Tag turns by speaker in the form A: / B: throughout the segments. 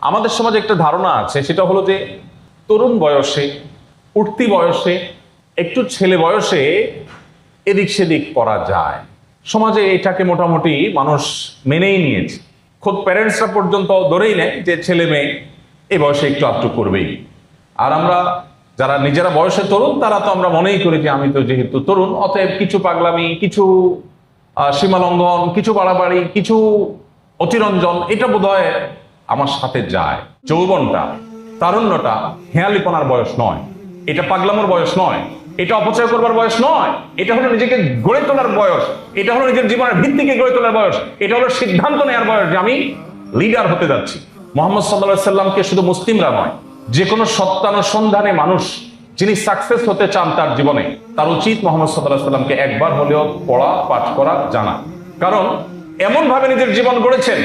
A: আমাদের সমাজে একটা ধারণা আছে, সেটা হলো যে তরুণ বয়সে, উঠতি বয়সে, একটু ছেলে বয়সে এদিক সেদিক করা যায়। সমাজে এটাকে মোটামুটি মানুষ মেনেই নিয়েছে। খোদ প্যারেন্টসরা পর্যন্ত ধরেই নেয় যে ছেলে মেয়ে এই বয়সে একটু আধটু করবেই। আর আমরা যারা নিজেরা বয়সে তরুণ, তারা তো আমরা মনেই করি যে আমি তো যেহেতু তরুণ, অতএব কিছু পাগলামি, কিছু সীমালঙ্ঘন, কিছু বাড়াবাড়ি, কিছু অতিরঞ্জন, এটা বোধহয় আমার সাথে যায়। যৌবনটা, তারুণ্যটা হেয়ালিপনার বয়স নয়, এটা পাগলামোর বয়স নয়, এটা অপচয় করবার বয়স নয়, এটা হলো নিজেকে গড়ে তোলার বয়স, এটা হলো নিজের জীবনের ভিত্তিকে গড়ে তোলার বয়স, এটা হলো সিদ্ধান্ত নেওয়ার বয়স যে আমি লিডার হতে যাচ্ছি। মুহাম্মদ সাল্লাল্লাহু আলাইহি সাল্লামকে শুধু মুসলিমরা নয়, যে কোনো সত্যানুসন্ধানে মানুষ যিনি সাকসেস হতে চান তার জীবনে, তার উচিত মুহাম্মদ সাল্লাল্লাহু আলাইহি সাল্লামকে একবার হলেও পড়া, পাঠ করা, জানা। কারণ এমন ভাবে নিজের জীবন গড়েছেন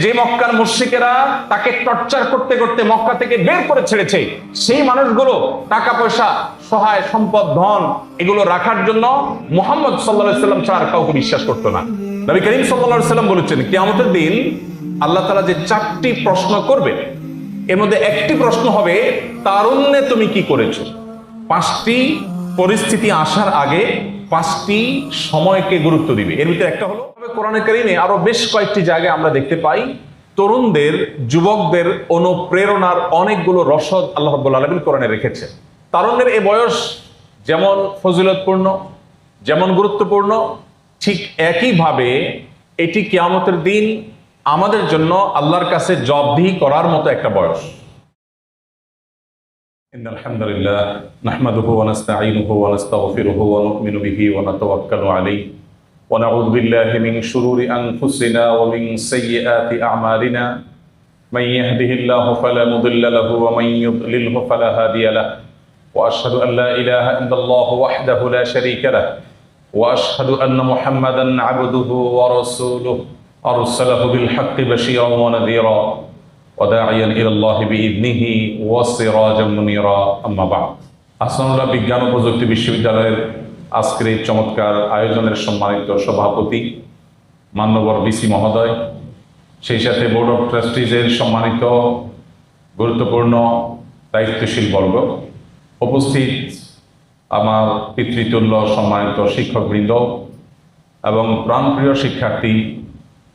A: যে মক্কার মুশরিকেরা তাকে টর্চার করতে করতে মক্কা থেকে বের করে ছেড়েছে, সেই মানুষগুলো টাকা পয়সা, সহায় সম্পদ, ধন এগুলো রাখার জন্য মুহাম্মদ সাল্লাল্লাহু আলাইহি সাল্লাম ছাড়া কাউকে বিশ্বাস করতো না। নবী করিম সাল্লাল্লাহু আলাইহি সাল্লাম বলেছেন, কিয়ামতের দিন আল্লাহ তাআলা যে 4টি প্রশ্ন করবে, এর মধ্যে একটি প্রশ্ন হবে তারুণ্যে তুমি কি করেছো। 5টি পরিস্থিতি আসার আগে 5টি সময়কে গুরুত্ব দিবে। এর ভিতরে একটা হলো, কোরআনে কারিমে আরো বেশ কয়েকটি জায়গায় আমরা দেখতে পাই তরুণদের, যুবকদের অনুপ্রেরণার অনেকগুলো রসদ আল্লাহ রাব্বুল আলামিন কোরআনে রেখেছে। তারুণ্যের এই বয়স যেমন ফজিলতপূর্ণ, যেমন গুরুত্বপূর্ণ, ঠিক একইভাবে এটি কিয়ামতের দিন আমাদের জন্য আল্লাহর কাছে জবাবদিহি করার মতো একটা বয়স। ইন্নাল হামদুলিল্লাহ নাহমাদুহু ওয়া নাস্তাঈনুহু ওয়া নাস্তাগফিরুহু ওয়া নু'মিনু বিহি ওয়া নাতাওয়াক্কালু আলাইহি ওয়া নাউযু বিল্লাহি মিন শুরুরি আনফুসিনা ওয়া মিন সাইয়্যাতি আ'মালিনা মান ইয়াহদিহিল্লাহু ফালা মুদিল্লা লাহু ওয়া মান ইউদ্লিলহু ফালা হাদিয়া লাহু ওয়া আশহাদু আন লা ইলাহা ইল্লাল্লাহু ওয়াহদাহু লা শারীকা লাহু ওয়া আশহাদু আন্না মুহাম্মাদান আবদুহু ওয়া রাসূলুহু আরসালাহু বিল হাক্কি বাশীরান ওয়া নাযীরা ওয়াদাইয়ান ইলাল্লাহি বিইذনিহি ওয়া সিরাজাম মুনীরা। আম্মা বা'দ। আহসানুল্লাহ বিজ্ঞান ও প্রযুক্তি বিশ্ববিদ্যালয়ের আজকের এই চমৎকার আয়োজনের সম্মানিত সভাপতি মান্যবর ভিসি মহোদয়, সেই সাথে বোর্ড অফ ট্রাস্টিজের সম্মানিত গুরুত্বপূর্ণ দায়িত্বশীল বর্গ, উপস্থিত আমার পিতৃতুল্য সম্মানিত শিক্ষকবৃন্দ এবং প্রাণপ্রিয় শিক্ষার্থী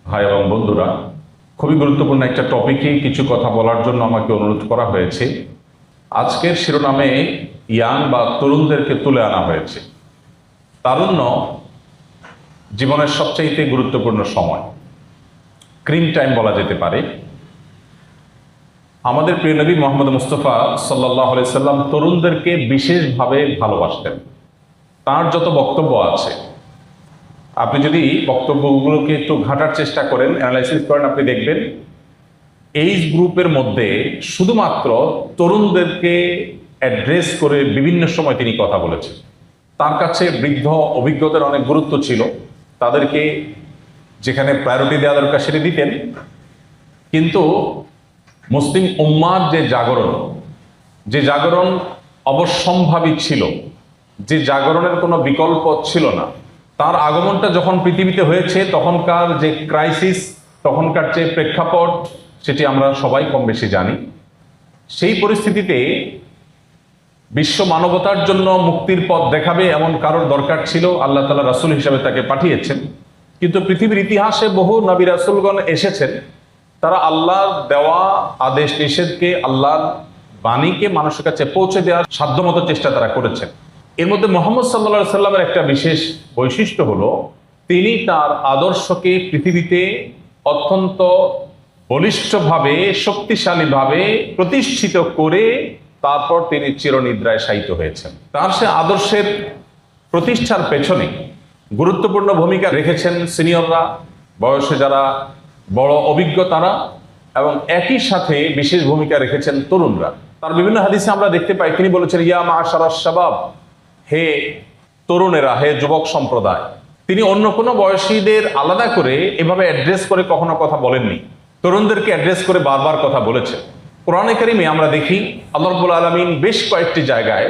A: ভাই এবং বন্ধুরা, খুবই গুরুত্বপূর্ণ একটা টপিকে কিছু কথা বলার জন্য আমাকে অনুরোধ করা হয়েছে। আজকের শিরোনামে ইয়াং বা তরুণদেরকে তুলে আনা হয়েছে। তারুণ্য জীবনের সবচাইতে গুরুত্বপূর্ণ সময়, ক্রিম টাইম বলা যেতে পারে। আমাদের প্রিয় নবী মুহাম্মদ মুস্তাফা সাল্লাল্লাহু আলাইহি সাল্লাম তরুণদেরকে বিশেষভাবে ভালোবাসতেন। তার যত বক্তব্য আছে, আপনি যদি বক্তব্যগুলোকে একটু ঘাটার চেষ্টা করেন, অ্যানালাইসিস করেন, আপনি দেখবেন এই গ্রুপের মধ্যে শুধুমাত্র তরুণদেরকে অ্যাড্রেস করে বিভিন্ন সময় তিনি কথা বলেছেন। তার কাছে বৃদ্ধ অভিজ্ঞতার অনেক গুরুত্ব ছিল, তাদেরকে যেখানে প্রায়োরিটি দেওয়া দরকার সেটি দিতেন। কিন্তু মুসলিম উম্মার যে জাগরণ অবশ্যম্ভাবী ছিল, যে জাগরণের কোনো বিকল্প ছিল না, তার আগমনটা যখন পৃথিবীতে হয়েছে, তখনকার যে ক্রাইসিস, তখনকার যে প্রেক্ষাপট, সেটি আমরা সবাই কম বেশি জানি। সেই পরিস্থিতিতে বিশ্ব মানবতার জন্য মুক্তির পথ দেখাবে এমন কারোর দরকার ছিল। আল্লাহ তাআলা রাসূল হিসাবে তাকে পাঠিয়েছেন। কিন্তু পৃথিবীর ইতিহাসে বহু নবী রাসূলগণ এসেছেন, তারা আল্লাহর দেওয়া আদেশ নিষেধকে, আল্লাহর বাণীকে মানুষের কাছে পৌঁছে দেওয়ার সাধ্যমতো চেষ্টা তারা করেছেন। এর মধ্যে মুহাম্মদ সাল্লাল্লাহু আলাইহি সাল্লামের একটা বিশেষ বৈশিষ্ট্য হলো, তিনি তার আদর্শকে পৃথিবীতে অত্যন্ত বলিষ্ঠভাবে, শক্তিশালীভাবে প্রতিষ্ঠিত করে তারপর তিনি চিরনিদ্রায় শায়িত হয়েছেন। তার সে আদর্শের প্রতিষ্ঠার পেছনে গুরুত্বপূর্ণ ভূমিকা রেখেছেন সিনিয়ররা, বয়সে যারা বড় অভিজ্ঞ তারা, এবং একই সাথে বিশেষ ভূমিকা রেখেছেন তরুণরা। তার বিভিন্ন হাদিসে আমরা দেখতে পাই, তিনি বলেছেন, ইয়া মা'শারাশ শাবাব, হে তরুণেরা, হে যুবক সম্প্রদায়। তিনি অন্য কোনো বয়সীদের আলাদা করে এভাবে অ্যাড্রেস করে কখনো কথা বলেননি, তরুণদেরকে অ্যাড্রেস করে বারবার কথা বলেছেন। কোরআনে কারিমে আমরা দেখি আল্লাহ রাব্বুল আলামিন বেশ কয়েকটি জায়গায়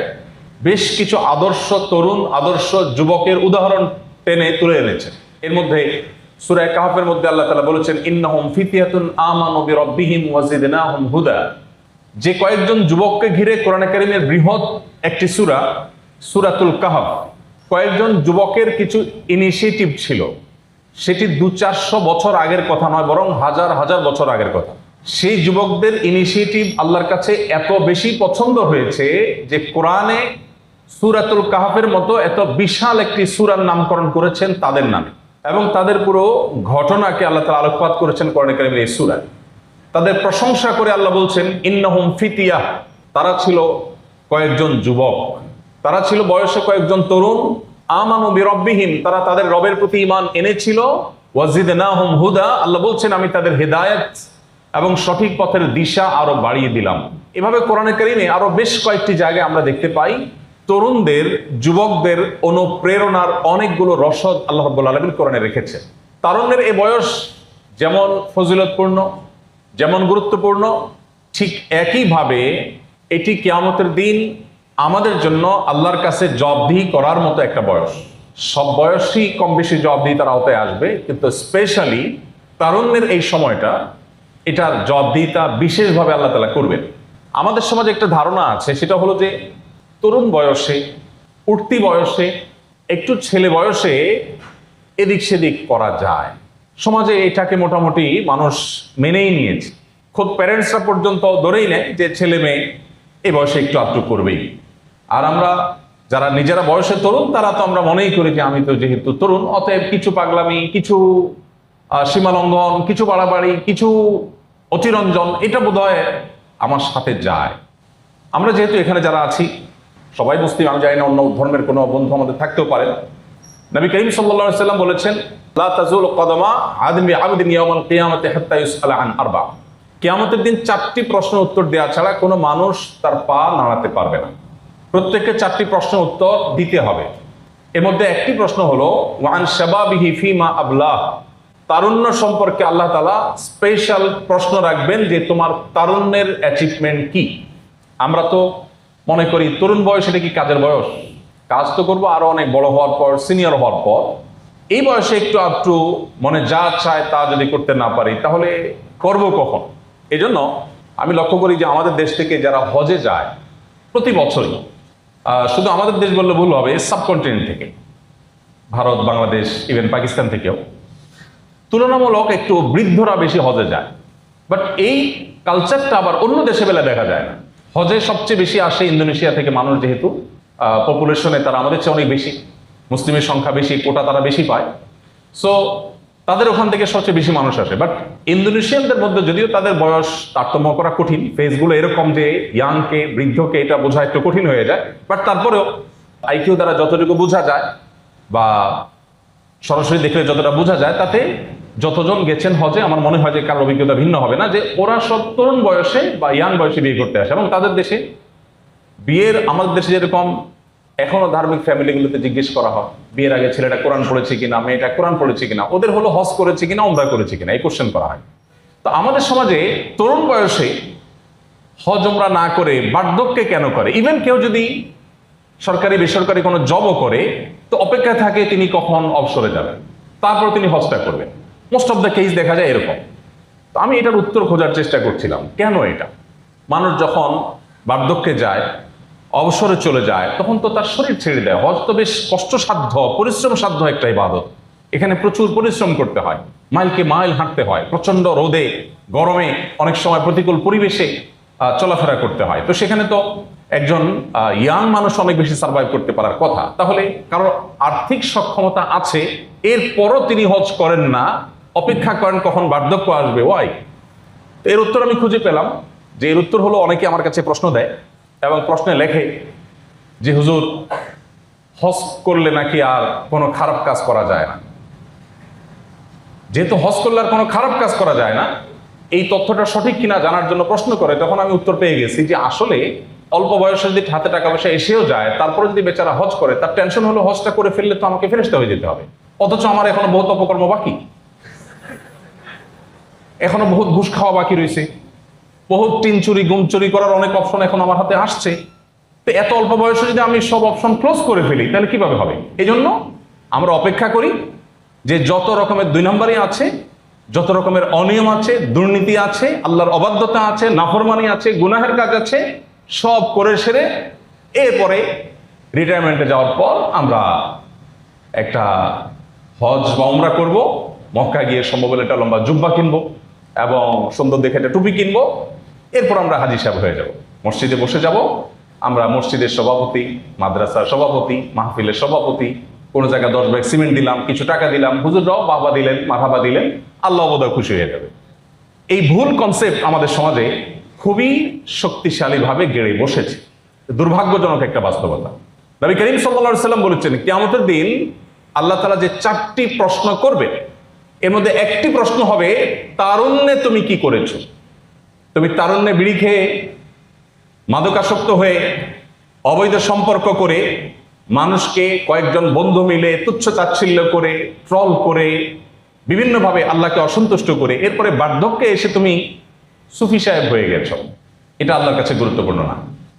A: বেশ কিছু আদর্শ তরুণ, আদর্শ যুবকের উদাহরণ টেনে তুলে এনেছেন। এর মধ্যে সূরা কাহফের মধ্যে আল্লাহ তাআলা বলেছেন, ইন্নাহুম ফিতয়াতুন আমানু বিরাব্বিহিম ওয়া জিদনাহুম হুদা। যে কয়েকজন যুবককে ঘিরে কোরআনে কারীমের বৃহৎ একটি সূরা, সূরাতুল কাহফ, কয়েকজন যুবকের কিছু ইনিশিয়েটিভ ছিল। সেটি 200-400 বছর আগের কথা নয়, বরং হাজার হাজার বছর আগের কথা। সেই যুবকদের ইনিশিয়েটিভ আল্লাহর কাছে এত বেশি পছন্দ হয়েছে যে কোরআনে সূরাতুল কাহফের মতো এত বিশাল একটি সূরার নামকরণ করেছেন তাদের নামে, এবং তাদের পুরো ঘটনাকে আল্লাহ তাআলা আলোকপাত করেছেন কোরআনে কারীমের এই সূরায়। তাদের প্রশংসা করে আল্লাহ বলছেন, ইন্নাহুম ফিতিয়াহ, তারা ছিল কয়েকজন যুবক, তারা ছিল বয়সে কয়েকজন তরুণ, আমানু বিরাব্বিহিম, তারা তাদের রবের প্রতি ঈমান এনেছিল, ওয়াজিদনাহুম হুদা, আল্লাহ বলছেন আমি তাদের হেদায়েত এবং সঠিক পথের দিশা আরো বাড়িয়ে দিলাম। এভাবে কোরআনে কারীমে আরো বেশ কয়েকটি জায়গায় আমরা দেখতে পাই তরুণদের, যুবকদের অনুপ্রেরণার অনেকগুলো রসদ আল্লাহ রাব্বুল আলামিন কোরআনে রেখেছে। তারুণ্যের এই বয়স যেমন ফজিলতপূর্ণ, যেমন গুরুত্বপূর্ণ, ঠিক একইভাবে এটি কিয়ামতের দিন আমাদের জন্য আল্লাহর কাছে জবাবদিহি করার মতো একটা বয়স। সব বয়সই কম বেশি জবাবদিহি তার আওতায় আসবে, কিন্তু স্পেশালি তারুণ্যের এই সময়টা, এটার জবাবদিহিতা বিশেষভাবে আল্লাহ তাআলা করবেন। আমাদের সমাজে একটা ধারণা আছে, সেটা হলো যে তরুণ বয়সে, উঠতি বয়সে, একটু ছেলে বয়সে এদিক সেদিক করা যায়। সমাজে এটাকে মোটামুটি মানুষ মেনেই নিয়েছে। খোদ প্যারেন্টসরা পর্যন্ত ধরেই নেয় যে ছেলে মেয়ে এই বয়সে একটু আধটু করবেই। আর আমরা যারা নিজেরা বয়সে তরুণ, তারা তো আমরা মনেই করি যে আমি তো যেহেতু তরুণ, অতএব কিছু পাগলামি, কিছু সীমালঙ্ঘন, কিছু বাড়াবাড়ি, কিছু অতিরঞ্জন, এটা বোধহয় আমার সাথে যায়। আমরা যেহেতু এখানে যারা আছি সবাই মুসলিম, আমি জানি না অন্য ধর্মের কোনো বন্ধু আমাদের থাকতেও পারেন। নবী করিম সাল্লাল্লাহু আলাইহি ওয়াসাল্লাম বলেছেন, লা তাজুলু কদমা আদমি আবদিন ইয়াউমাল কিয়ামাতি হাত্তা ইউসআলা আন আরবা। কিয়ামতের দিন 4টি প্রশ্ন উত্তর দেওয়া ছাড়া কোনো মানুষ তার পা নাড়াতে পারবে না। প্রত্যেককে 4টি প্রশ্ন উত্তর দিতে হবে। এর মধ্যে একটি প্রশ্ন হলো ওয়ান শাবাবিহি ফিমা আবলাহ। তারুণ্য সম্পর্কে আল্লাহ তাআলা স্পেশাল প্রশ্ন রাখবেন যে তোমার তারুণ্যের অ্যাচিভমেন্ট কি। আমরা তো মনে করি তরুণ বয়স এটা কি কাজের বয়স, কাজ তো করবো আরো অনেক বড় হওয়ার পর, সিনিয়র হওয়ার পর। এই বয়সে একটু আধটু মনে যা চায় তা যদি করতে না পারি তাহলে করব কখন? এই জন্য আমি লক্ষ্য করি যে আমাদের দেশ থেকে যারা হজে যায় প্রতি বছরই, শুধু আমাদের দেশ বললে ভুল হবে, সাবকন্টিনেন্ট থেকে, ভারত, বাংলাদেশ, ইভেন পাকিস্তান থেকেও তুলনামূলক একটু বৃদ্ধরা বেশি হজে যায়। বাট এই কালচারটা আবার অন্য দেশে বেলা দেখা যায় না। হজে সবচেয়ে বেশি আসে ইন্দোনেশিয়া থেকে মানুষ, যেহেতু পপুলেশনে তারা আমাদের চেয়ে অনেক বেশি, মুসলিমের সংখ্যা বেশি, কোটা তারা বেশি পায়, সো তাদের ওখান থেকে সবচেয়ে বেশি মানুষ আসে। বাট ইন্দোনেশিয়ানদের মধ্যে যদিও তাদের বয়স তারতম্য করা কঠিন, ফেসগুলো এরকম যে ইয়াংকে, বৃদ্ধকে এটা বোঝা একটু কঠিন হয়ে যায়, বাট তারপরেও আইকিউ দ্বারা যতটুকু বোঝা যায় বা সরাসরি দেখলে যতটা বোঝা যায়, তাতে যতজন গেছেন হজে আমার মনে হয় যে কারোর অভিজ্ঞতা ভিন্ন হবে না, যে ওরা সব তরুণ বয়সে বা ইয়াং বয়সে বিয়ে করতে আসে। এবং তাদের দেশে বিয়ের, আমাদের দেশে যেরকম এখনো ধার্মিক ফ্যামিলিগুলোতে জিজ্ঞেস করা হয় বিয়ের আগে ছেলেটা কোরআন পড়েছে কিনা, মেয়েটা কোরআন পড়েছে কিনা, ওদের হলো হজ করেছে কিনা, উমরা করেছে কিনা, এই কোশ্চেন করা হয়। তো আমাদের সমাজে তরুণ বয়সে হজ উমরা না করে বার্ধক্যে কেন করে? ইভেন কেউ যদি সরকারি বেসরকারি কোনো জবও করে তো অপেক্ষা থাকে তিনি কখন অবসরে যাবেন, তারপর তিনি হজটা করবেন। মোস্ট অফ দ্য কেস দেখা যায় এরকম। তো আমি এটার উত্তর খোঁজার চেষ্টা করছিলাম, কেন এটা? মানুষ যখন বার্ধক্যে যায়, অবসরে চলে যায়, তখন তো তার শরীর ছেড়ে দেয়। হজ তো বেশ কষ্টসাধ্য, পরিশ্রম সাধ্য একটা ইবাদত। এখানে প্রচুর পরিশ্রম করতে হয়, মাইলকে মাইল হাঁটতে হয়, প্রচন্ড রোদে, গরমে, অনেক সময় প্রতিকূল পরিবেশে চলাফেরা করতে হয়। তো সেখানে তো একজন ইয়াং মানুষ অনেক বেশি সার্ভাইভ করতে পারার কথা। তাহলে কারোর আর্থিক সক্ষমতা আছে, এরপরও তিনি হজ করেন না, অপেক্ষা করেন কখন বার্ধক্য আসবে। ওয়াই? এর উত্তর আমি খুঁজে পেলাম, যে এর উত্তর হলো, অনেকে আমার কাছে প্রশ্ন দেয় এবং প্রশ্নে লেখে যে হুজুর, হজ করলে নাকি আর কোনো খারাপ কাজ করা যায় না। যেহেতু হজ করলে আর কোনো খারাপ কাজ করা যায় না, এই তথ্যটা সঠিক কিনা জানার জন্য প্রশ্ন করে, তখন আমি উত্তর পেয়ে গেছি যে আসলে অল্প বয়সে যদি হাতে টাকা পয়সা এসেও যায়, তারপরে যদি বেচারা হজ করে, তার টেনশন হলো হজটা করে ফেললে তো আমাকে ফেরেশতা হয়ে যেতে হবে, অথচ আমার এখনো বহুত অপকর্ম বাকি, এখনো বহুত ঘুষ খাওয়া বাকি রয়েছে, বহুত টিন চুরি, গুম চুরি করার অনেক অপশন এখন আমার হাতে আসছে। তো এত অল্প বয়সে যদি আমি সব অপশন ক্লোজ করে ফেলি তাহলে কিভাবে হবে? এই জন্য আমরা অপেক্ষা করি যে যত রকমের 2 নম্বরই আছে, যত রকমের অনিয়ম আছে, দুর্নীতি আছে, আল্লাহর অবাধ্যতা আছে, নাফরমানি আছে, গুনাহের কাজ আছে, সব করে সেরে এরপরে রিটায়ারমেন্টে যাওয়ার পর আমরা একটা হজ বা উমরা করব, মক্কা গিয়ে সম্ভব হলে একটা লম্বা জুব্বা কিনবো এবং সুন্দর দেখে একটা টুপি কিনবো, এরপর আমরা হাজী সাহেব হয়ে যাব, মসজিদে বসে যাব। আমরা মসজিদের সভাপতি, মাদ্রাসার সভাপতি, মাহফিলের সভাপতি, কোনো জায়গায় 10 ব্যাগ সিমেন্ট দিলাম, কিছু টাকা দিলাম, হুজুররাও বাহবা দিলেন, মারহাবা দিলেন, আল্লাহ বোধহয় খুশি হয়ে যাবে। এই ভুল কনসেপ্ট আমাদের সমাজে খুবই শক্তিশালীভাবে গেড়ে বসেছে, দুর্ভাগ্যজনক একটা বাস্তবতা। নবী করিম সাল্লাল্লাহু আলাইহি ওয়াসাল্লাম বলেছেন, কিয়ামতের দিন আল্লাহ তাআলা যে 4টি প্রশ্ন করবে, এর মধ্যে একটি প্রশ্ন হবে, তারুণ্যে তুমি কি করেছো? তুমি তারুণ্যে বিড়ি খেয়ে, মাদকাসক্ত হয়ে, অবৈধ সম্পর্ক করে, মানুষকে কয়েকজন বন্ধু মিলে তুচ্ছ তাচ্ছিল্য করে, ট্রল করে, বিভিন্নভাবে আল্লাহকে অসন্তুষ্ট করে, এরপরে বার্ধক্যে এসে তুমি সুফি সাহেব হয়ে গেছো, এটা আল্লাহর কাছে গুরুত্বপূর্ণ না।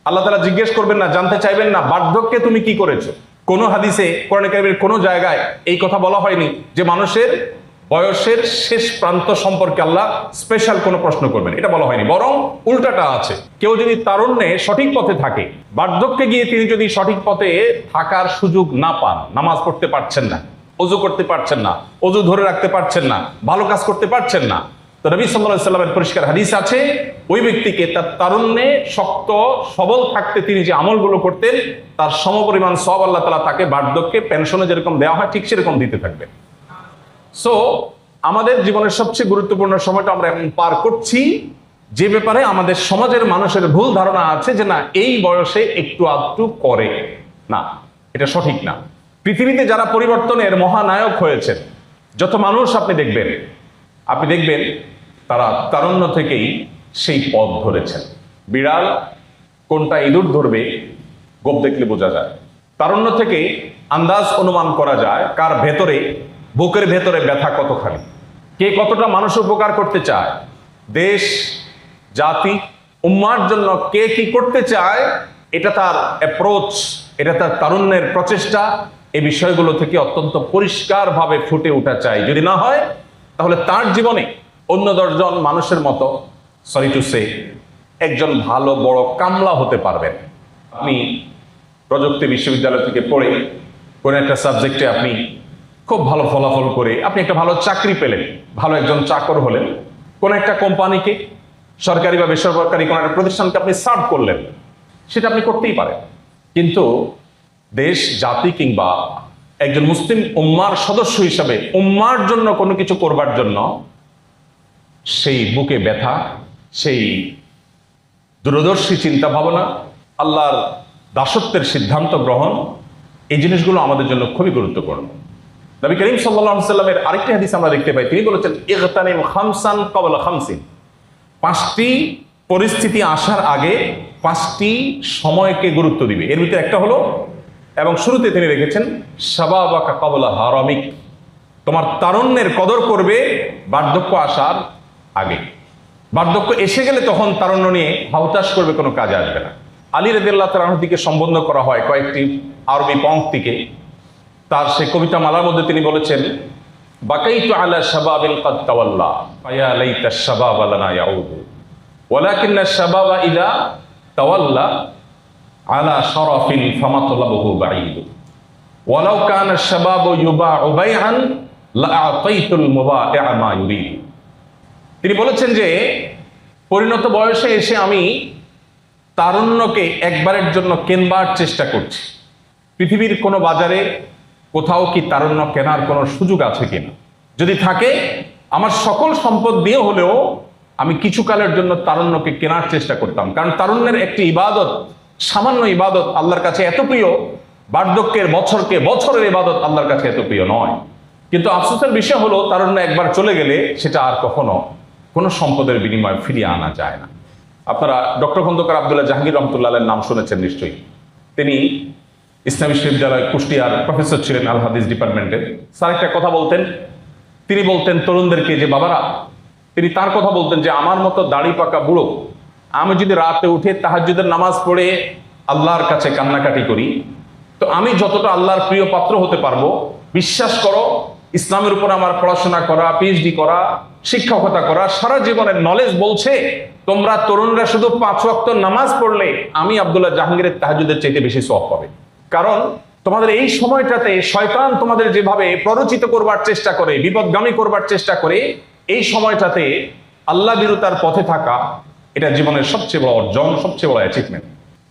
A: আল্লাহ তাআলা জিজ্ঞেস করবেন না, জানতে চাইবেন না বার্ধক্যে তুমি কি করেছো। কোনো হাদিসে, কোরআনে কারীমের কোনো জায়গায় এই কথা বলা হয়নি যে মানুষের বয়সের শেষ প্রান্ত সম্পর্কে আল্লাহ স্পেশাল কোনো প্রশ্ন করবেন, এটা বলা হয়নি। বরং উল্টাটা আছে, কেউ যদি তারুণ্যে সঠিক পথে থাকে, বার্ধক্যে গিয়ে তিনি যদি সঠিক পথে থাকার সুযোগ না পান, নামাজ পড়তে পারছেন না, ওযু করতে পারছেন না, ওযু ধরে রাখতে পারছেন না, ভালো কাজ করতে পারছেন না, তো নবী সাল্লাল্লাহু আলাইহি ওয়াসাল্লামের পরিষ্কার হাদিস আছে, ওই ব্যক্তিকে তার তারুণ্যে শক্ত সবল থাকতে তিনি যে আমলগুলো করতেন, তার সমপরিমাণ সওয়াব আল্লাহ তাআলা তাকে বার্ধক্যে পেনশনে যেরকম দেওয়া হয় ঠিক সেরকম দিতে থাকবে। সো আমাদের জীবনের সবচেয়ে গুরুত্বপূর্ণ সময়টা আমরা এখন পার করছি, যে ব্যাপারে আমাদের সমাজের মানুষের ভুল ধারণা আছে যে না, এই বয়সে একটু আধটু করে না, এটা সঠিক না। পৃথিবীতে যারা পরিবর্তনের মহানায়ক হয়েছেন, যত মানুষ আপনি দেখবেন তারা তারুণ্য থেকেই সেই পথ ধরেছেন। বিড়াল কোনটা ইঁদুর ধরবে গোপ দেখলে বোঝা যায়। তারুণ্য থেকে আন্দাজ অনুমান করা যায় কার ভেতরে, বুকের ভেতরে ব্যথা কতখানি, কে কতটা মানুষ উপকার করতে চায়, দেশ, জাতি, উম্মার জন্য কে কি করতে চায়, এটা তার অ্যাপ্রোচ, এটা তার তারুণ্যের প্রচেষ্টা, এই বিষয়গুলো থেকে অত্যন্ত পরিষ্কারভাবে ফুটে ওঠা চাই। যদি না হয় তাহলে তার জীবনে অন্য 10 জন মানুষের মতো, সরি টু সে, একজন ভালো বড় কামলা হতে পারবেন। আপনি প্রযুক্তি বিশ্ববিদ্যালয় থেকে পড়ে কোনো একটা সাবজেক্টে আপনি খুব ভালো ফলাফল করে আপনি একটা ভালো চাকরি পেলেন, ভালো একজন চাকর হলেন, কোনো একটা কোম্পানিকে, সরকারি বা বেসরকারি কোনো একটা প্রতিষ্ঠানকে আপনি সার্ভ করলেন, সেটা আপনি করতেই পারেন। কিন্তু দেশ, জাতি কিংবা একজন মুসলিম উম্মার সদস্য হিসাবে উম্মার জন্য কোনো কিছু করবার জন্য সেই বুকে ব্যথা, সেই দূরদর্শী চিন্তা ভাবনা, আল্লাহর দাসত্বের সিদ্ধান্ত গ্রহণ, এই জিনিসগুলো আমাদের জন্য খুবই গুরুত্বপূর্ণ। নবী করিম সাল্লাল্লাহু আলাইহি ওয়াসাল্লামের আরেকটি হাদিস আমরা দেখতে পাই, তিনি বলেছেন, ইগতানিম খামসান ক্বাবলা খামসিন, 5টি পরিস্থিতি আসার আগে 5টি সময়কে গুরুত্ব দিবে। এর ভিতরে একটা হলো, এবং শুরুতে তিনি রেখেছেন, শাবাবাকা ক্বাবলা হারামিক, তোমার তারুণ্যের কদর করবে বার্ধক্য আসার আগে। বার্ধক্য এসে গেলে তখন তারুণ্য নিয়ে হাউতাশ করবে, কোনো কাজে আসবে না। আলী রাদিয়াল্লাহু তাআলা আনহুর দিকে সম্বোধন করা হয় কয়েকটি আরবি পংক্তিকে। তার সেই কবিতা মালার মধ্যে তিনি বলেছেন, বাকাইতু আলা শাবাবিন কাদ তাওয়াল্লা ফায়া লাইতা শাবাবা লানা ইয়াউদু ওয়ালাকিন্না শাবাবা ইযা তাওয়াল্লা আলা শারাফিন ফামাতলাবুহু বাঈদ ওয়ালাউ কানা শাবাবু ইউবাউ বাইআন লাআতাইতুল মুবাইআ মা ইউরিদ। তিনি বলেছেন যে পরিণত বয়সে এসে আমি তারুণ্যকে একবারের জন্য কেনবার চেষ্টা করছি। পৃথিবীর কোনো বাজারে কোথাও কি তারুণ্য কেনার কোনো সুযোগ আছে কিনা? যদি থাকে, আমার সকল সম্পদ দিয়ে হলেও আমি কিছুকালের জন্য তারুণ্যকে কেনার চেষ্টা করতাম। কারণ তারুণ্যের একটি ইবাদত, সামান্য ইবাদত আল্লাহর কাছে এত প্রিয়, বার্ধক্যের বছরের ইবাদত আল্লাহর কাছে এত প্রিয় নয়। কিন্তু আফসোসের বিষয় হলো, তারুণ্য একবার চলে গেলে সেটা আর কখনো কোনো সম্পদের বিনিময়ে ফিরিয়ে আনা যায় না। আপনারা ডক্টর খন্দকার আব্দুল্লাহ জাহাঙ্গীর রহমতুল্লাহের নাম শুনেছেন নিশ্চয়ই। তিনি ইসলামী বিশ্ববিদ্যালয় কুষ্টিয়ার প্রফেসর ছিলেন, আল হাদিস ডিপার্টমেন্টের। স্যার একটা কথা বলতেন, তিনি বলতেন তরুণদেরকে যে বাবারা, তিনি তার কথা বলতেন যে আমার মতো দাড়ি পাকা বুড়ো আমি যদি রাতে উঠে তাহাজ্জুদের নামাজ পড়ে আল্লাহর কাছে কান্নাকাটি করি, তো আমি যতটা আল্লাহর প্রিয় পাত্র হতে পারবো, বিশ্বাস করো ইসলামের উপর আমার পড়াশোনা করা, পিএইচডি করা, শিক্ষকতা করা, সারা জীবনের নলেজ বলছে তোমরা তরুণরা শুধু 5 ওয়াক্ত নামাজ পড়লে আমি আব্দুল্লাহ জাহাঙ্গীরের তাহাজ্জুদের চাইতে বেশি সওয়াব পাবে। কারণ তোমাদের এই সময়টাতে শয়তান তোমাদের যেভাবে প্ররোচিত করবার চেষ্টা করে, বিপদগামী করবার চেষ্টা করে, এই সময়টাতে আল্লাহ বিরুতার পথে থাকা এটা জীবনের সবচেয়ে বড় অর্জন, সবচেয়ে বড় অ্যাচিভমেন্ট।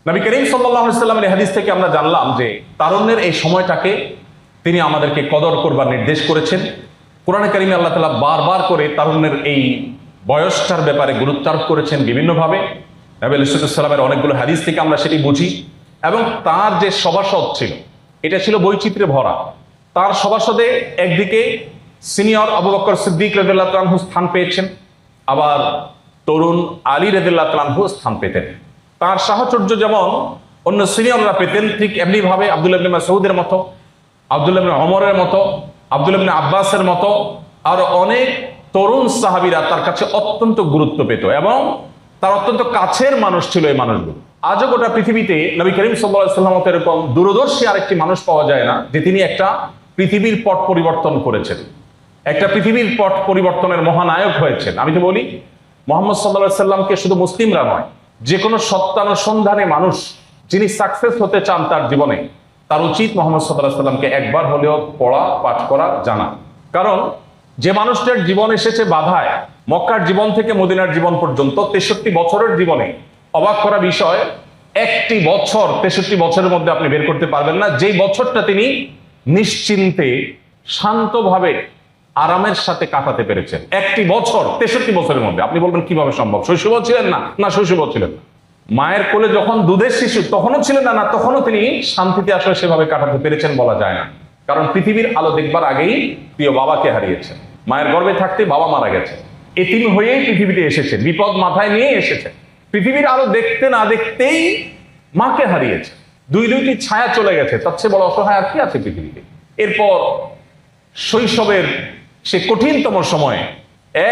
A: নবী করিম সাল্লাল্লাহু আলাইহি ওয়াসাল্লামের হাদিস থেকে আমরা জানলাম যে তারুণ্যের এই সময়টাকে তিনি আমাদেরকে কদর করবার নির্দেশ করেছেন। কোরআনে কারিমে আল্লাহ তাআলা বারবার করে তারুণ্যের এই বয়সটার ব্যাপারে গুরুত্ব আরোপ করেছেন বিভিন্নভাবে। নবী আলাইহিস সালামের অনেকগুলো হাদিস থেকে আমরা সেটি বুঝি। এবং তার যে সভাসদ ছিল এটা ছিল বৈচিত্র্যে ভরা। তার সভাসদে একদিকে সিনিয়র আবু বকর সিদ্দিক রাদিয়াল্লাহু তাআলা আনহু স্থান পেয়েছেন, আবার তরুণ আলী রাদিয়াল্লাহু তাআলা আনহু স্থান পেতেন। তার সাহচর্য যেমন অন্য সিনিয়ররা পেতেন, ঠিক এমনিভাবে আব্দুল্লাহ ইবনে মাসউদের মতো, আব্দুল্লাহ ইবনে ওমরের মতো, আব্দুল্লাহ ইবনে আব্বাসের মতো আর অনেক তরুণ সাহাবীরা তার কাছে অত্যন্ত গুরুত্ব পেত এবং তার অত্যন্ত কাছের মানুষ ছিল এই মানুষগুলো। আজও গোটা পৃথিবীতে নবী করিম সাল্লাল্লাহু আলাইহি ওয়াসাল্লাম এরকম দূরদর্শী আরেকটি মানুষ পাওয়া যায় না যে তিনি একটা পৃথিবীর পট পরিবর্তন করেছেন, একটা পৃথিবীর পট পরিবর্তনের মহানায়ক হয়েছেন। আমি তো বলি মুহাম্মদ সাল্লাল্লাহু আলাইহি ওয়াসাল্লামকে শুধু মুসলিমরা নয়, যে কোনো সত্যানুসন্ধানে মানুষ যিনি সাকসেস হতে চান তার জীবনে, তার উচিত মুহাম্মদ সাল্লাল্লাহু আলাইহি ওয়াসাল্লামকে একবার হলেও পড়া, পাঠ করা, জানা। কারণ যে মানুষটার জীবন এসেছে বাধায়, মক্কার জীবন থেকে মদিনার জীবন পর্যন্ত 63 বছরের জীবনে, অবাক করা বিষয়, একটি বছর 63 বছরের মধ্যে আপনি বের করতে পারবেন না যেই বছরটা তিনি নিশ্চিন্তে শান্তভাবে আরামের সাথে কাটাতে পেরেছেন। একটি বছর 63 বছরের মধ্যে। আপনি বলবেন কিভাবে সম্ভব? শৈশবও ছিলেন না, না শৈশবও ছিলেন না, মায়ের কোলে যখন দুধের শিশু তখনও ছিলেন না, না তখনও তিনি শান্তিতে আসলে সেভাবে কাটাতে পেরেছেন বলা যায় না। কারণ পৃথিবীর আলো দেখবার আগেই প্রিয় বাবাকে হারিয়েছেন, মায়ের গর্ভে থাকতে বাবা মারা গেছে, এতিম হয়েই পৃথিবীতে এসেছে, বিপদ মাথায় নিয়ে এসেছে, পৃথিবীর আলো দেখতে না দেখতেই মাকে হারিয়েছে, দুইটি ছায়া চলে গেছে, তার চেয়ে বড় অসহায় আর কি আছে পৃথিবীতে। এরপর শৈশবের সে কঠিনতম সময়ে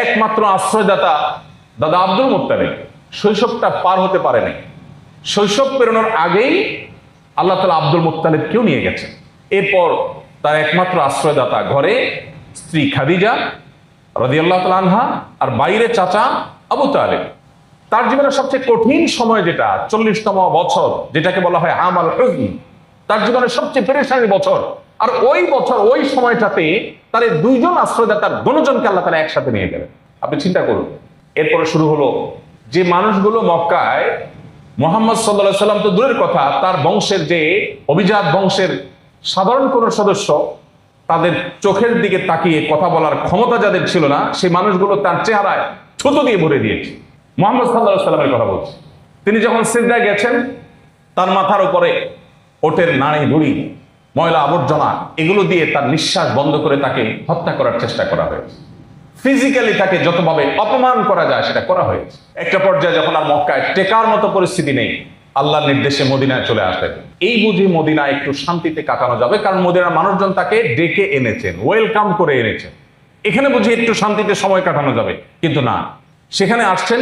A: একমাত্র আশ্রয়দাতা দাদা আব্দুল মুত্তালিব শৈশবটা পার হতে পারেনি। শৈশব পেরোনোর আগেই আল্লাহ তাআলা আব্দুল মুত্তালিবকেও নিয়ে গেছেন। এরপর তার একমাত্র আশ্রয়দাতা ঘরে স্ত্রী খাদিজা রাদিয়াল্লাহু তাআলা আনহা আর বাইরে চাচা আবু তালেব। তার জীবনের সবচেয়ে কঠিন সময় যেটা 40তম বছর, যেটাকে বলা হয় আমাল হুজন, তার জীবনের সবচেয়ে পেরেশানির বছর। আর ওই বছর ওই সময়টাতে তার এই দুইজন আশ্রয়দাতার দুজনকে আল্লাহ তাআলা একসাথে নিয়ে গেলেন। আপনি চিন্তা করুন। এরপরে শুরু হলো যে মানুষগুলো মক্কায় মুহাম্মদ সাল্লাল্লাহু আলাইহি ওয়াসাল্লাম তো দূরের কথা, তার বংশের যে অভিজাত বংশের সাধারণ কোন সদস্য, তাদের চোখের দিকে তাকিয়ে কথা বলার ক্ষমতা যাদের ছিল না, সেই মানুষগুলো তার চেহারায় থুতু দিয়ে ভরে দিয়েছে। মুহাম্মদ সাল্লাল্লাহু আলাইহি ওয়াসাল্লামের কথা বলছি। তিনি যখন সিজদায় গেছেন, তার মাথার উপরে ওটের নাড়ি ভুড়ি, ময়লা আবর্জনা এগুলো দিয়ে তার নিঃশ্বাস বন্ধ করে তাকে হত্যা করার চেষ্টা করা হয়েছে। ফিজিক্যালি তাকে যতভাবে অপমান করা যায় সেটা করা হয়েছে। একটা পর্যায়ে যখন আর মক্কায় টেকার মতো পরিস্থিতি নেই, আল্লাহর নির্দেশে মদিনায় চলে আসলেন। এই বুঝি মদিনায় একটু শান্তিতে কাটানো যাবে, কারণ মদিনার মানুষজন তাকে ডেকে এনেছেন, ওয়েলকাম করে এনেছেন, এখানে বুঝি একটু শান্তিতে সময় কাটানো যাবে। কিন্তু না, সেখানে আসছেন,